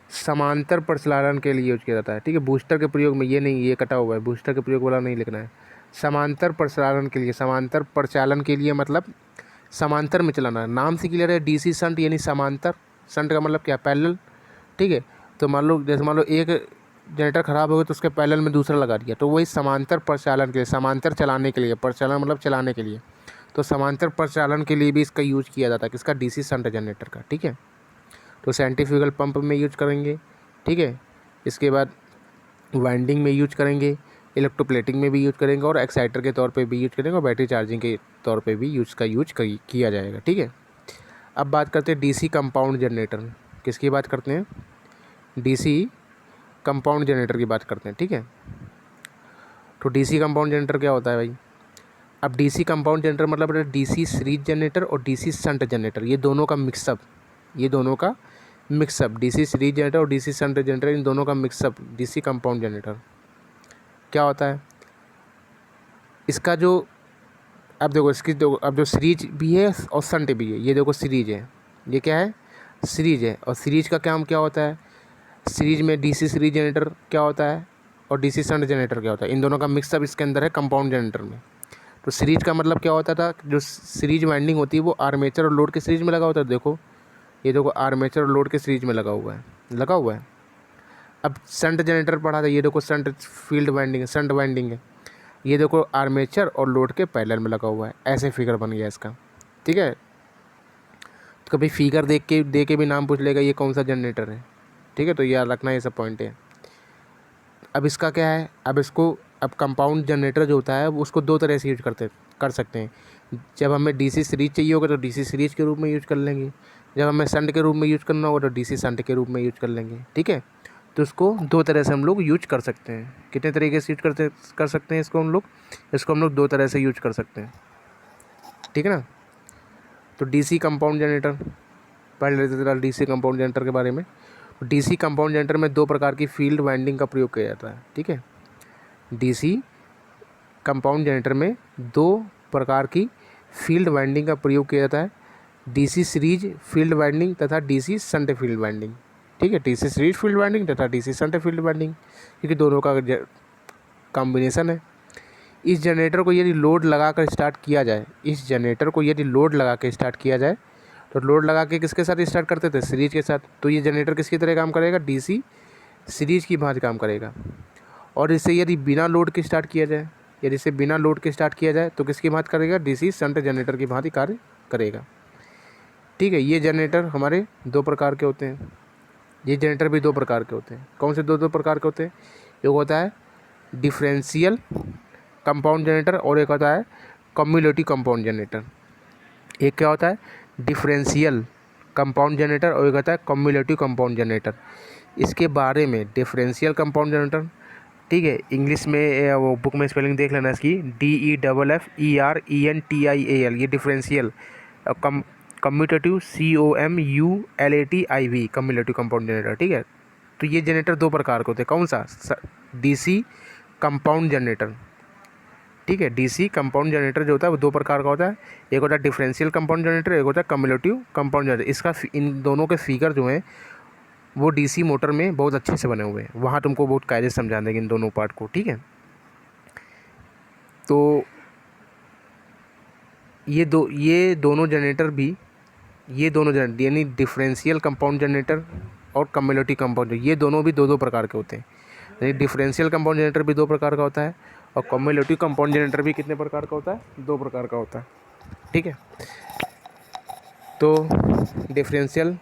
समांतर प्रचालन के लिए यूज किया जाता है, ठीक है। बूस्टर के प्रयोग में, ये नहीं, ये कटा हुआ है, बूस्टर के प्रयोग वाला नहीं लिखना है। समांतर प्रचालन के लिए, समांतर प्रचालन के लिए मतलब समांतर में चलाना है, नाम से क्लियर है। डीसी शंट यानी समांतर, शंट का मतलब क्या, पैरेलल, ठीक है। तो मान लो जैसे मान लो एक जनरेटर ख़राब हो गया तो उसके पैरेलल में दूसरा लगा दिया, तो वही समांतर प्रचालन के लिए, समांतर चलाने के लिए, प्रचालन मतलब चलाने के लिए, तो समांतर प्रचालन के लिए भी इसका यूज किया जाता है, किसका, डीसी शंट जनरेटर का, ठीक है। तो सेंट्रीफ्यूगल पंप में यूज करेंगे, ठीक है। इसके बाद वाइंडिंग में यूज करेंगे, इलेक्ट्रोप्लेटिंग में भी यूज करेंगे और एक्साइटर के तौर पे भी यूज करेंगे और बैटरी चार्जिंग के तौर पे भी यूज किया जाएगा, ठीक है। अब बात करते हैं डीसी कंपाउंड जनरेटर, किसकी बात करते हैं, डीसी कंपाउंड जनरेटर की बात करते हैं, ठीक है। तो डीसी कंपाउंड जनरेटर क्या होता है भाई, अब डीसी कंपाउंड जनरेटर मतलब डीसी सीरीज जनरेटर और डीसी शंट जनरेटर, ये दोनों का मिक्सअप, डीसी सीरीज जनरेटर और डीसी शंट जनरेटर, इन दोनों का मिक्सअप डीसी कंपाउंड जनरेटर क्या होता है। इसका जो अब देखो इसकी अब जो सीरीज भी है और शंट भी है, ये देखो सीरीज है, ये क्या है, सीरीज है। और सीरीज का काम क्या होता है, सीरीज में डीसी सीरीज जनरेटर क्या होता है और डीसी शंट जनरेटर क्या होता है, इन दोनों का मिक्सअप इसके अंदर है कंपाउंड जनरेटर में। तो सीरीज का मतलब क्या होता था, जो सीरीज वाइंडिंग होती है वो आर्मेचर और लोड के सीरीज में लगा होता है। देखो ये देखो आर्मेचर और लोड के सीरीज में लगा हुआ है। अब शंट जनरेटर पढ़ा था, ये देखो शंट फील्ड वाइंडिंग है, शंट वाइंडिंग है, ये देखो आर्मेचर और लोड के पैरेलल में लगा हुआ है, ऐसे फिगर बन गया इसका, ठीक है। तो कभी फिगर दे के भी नाम पूछ लेगा ये कौन सा जनरेटर है, ठीक है। तो याद रखना ये सब पॉइंट है। अब इसका क्या है, अब कंपाउंड जनरेटर जो होता है उसको दो तरह से यूज कर सकते हैं। जब हमें डीसी सीरीज चाहिए होगा तो डीसी सीरीज के रूप में यूज कर लेंगे, जब हमें शंट के रूप में यूज करना होगा तो डीसी शंट के रूप में यूज कर लेंगे, ठीक है। तो इसको दो तरह से हम लोग यूज कर सकते हैं। कितने तरीके से यूज कर सकते हैं इसको हम लोग दो तरह से यूज कर सकते हैं, ठीक है ना। तो डीसी कंपाउंड जनरेटर पढ़ लेते थे, डीसी कंपाउंड जनरेटर के बारे में। डीसी कंपाउंड जनरेटर में दो प्रकार की फील्ड वाइंडिंग का प्रयोग किया जाता है, ठीक है। डीसी कंपाउंड जनरेटर में दो प्रकार की फील्ड वाइंडिंग का प्रयोग किया जाता है, डीसी सीरीज फील्ड वाइंडिंग तथा डीसी शंट फील्ड वाइंडिंग, ठीक है। डीसी सीरीज फील्ड वाइंडिंग तथा डीसी शंट फील्ड वाइंडिंग, क्योंकि दोनों का कॉम्बिनेशन है। इस जनरेटर को यदि लोड लगा कर स्टार्ट किया जाए, तो लोड लगा के किसके साथ स्टार्ट करते थे, सीरीज के साथ। तो ये जनरेटर किसकी तरह काम करेगा, डीसी सीरीज की भांति काम करेगा। और इसे यदि बिना लोड के स्टार्ट किया जाए, यदि इसे बिना लोड के स्टार्ट किया जाए तो किसकी भांति करेगा, डीसी शंट जनरेटर की भांति कार्य करेगा। ठीक है, ये जनरेटर हमारे दो प्रकार के होते हैं, ये जनरेटर भी दो प्रकार के होते हैं। कौन से दो प्रकार के होते हैं, एक होता है डिफरेंशियल कंपाउंड जनरेटर और एक होता है कम्युलेटिव कंपाउंड जनरेटर। एक क्या होता है डिफरेंशियल कंपाउंड जनरेटर और एक होता है कम्युलेटिव कंपाउंड जनरेटर। इसके बारे में डिफरेंशियल कंपाउंड जनरेटर, ठीक है, इंग्लिश में वो बुक में स्पेलिंग देख लेना इसकी, DEFFERENTIAL, ये differential. Commutative COMULATIV, cumulative compound generator. ठीक है, तो ये जनरेटर दो प्रकार के होते हैं। कौन सा, डीसी कंपाउंड जनरेटर। ठीक है, डीसी कंपाउंड जनरेटर जो होता है वो दो प्रकार का होता है, एक होता है डिफरेंशियल कंपाउंड जनरेटर, एक होता है कम्युलेटिव कंपाउंड जनरेटर। इसका इन दोनों के फिगर जो हैं वो डीसी मोटर में बहुत अच्छे से बने हुए हैं, वहाँ तुमको बहुत कायदे से समझा देंगे इन दोनों पार्ट को। ठीक है, तो ये दोनों जनरेटर भी, ये दोनों जनरेटर यानी डिफरेंशियल कंपाउंड जनरेटर और कम्युलेटिव कंपाउंड, ये दोनों भी दो प्रकार के होते हैं। यानी डिफरेंशियल कंपाउंड जनरेटर भी दो प्रकार का होता है और कम्युलेटिव कंपाउंड जनरेटर भी कितने प्रकार का होता है, दो प्रकार का होता है। ठीक है, तो डिफरेंशियल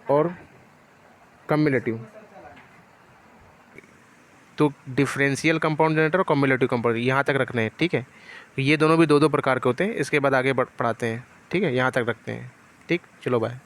और कम्युलेटिव, तो डिफरेंशियल कंपाउंड जनरेटर और कम्युलेटिव कंपाउंड यहाँ तक रखने हैं। ठीक है, तो ये दोनों भी दो प्रकार के होते हैं, इसके बाद आगे पढ़ाते हैं। ठीक है, यहाँ तक रखते हैं। ठीक, चलो बाय।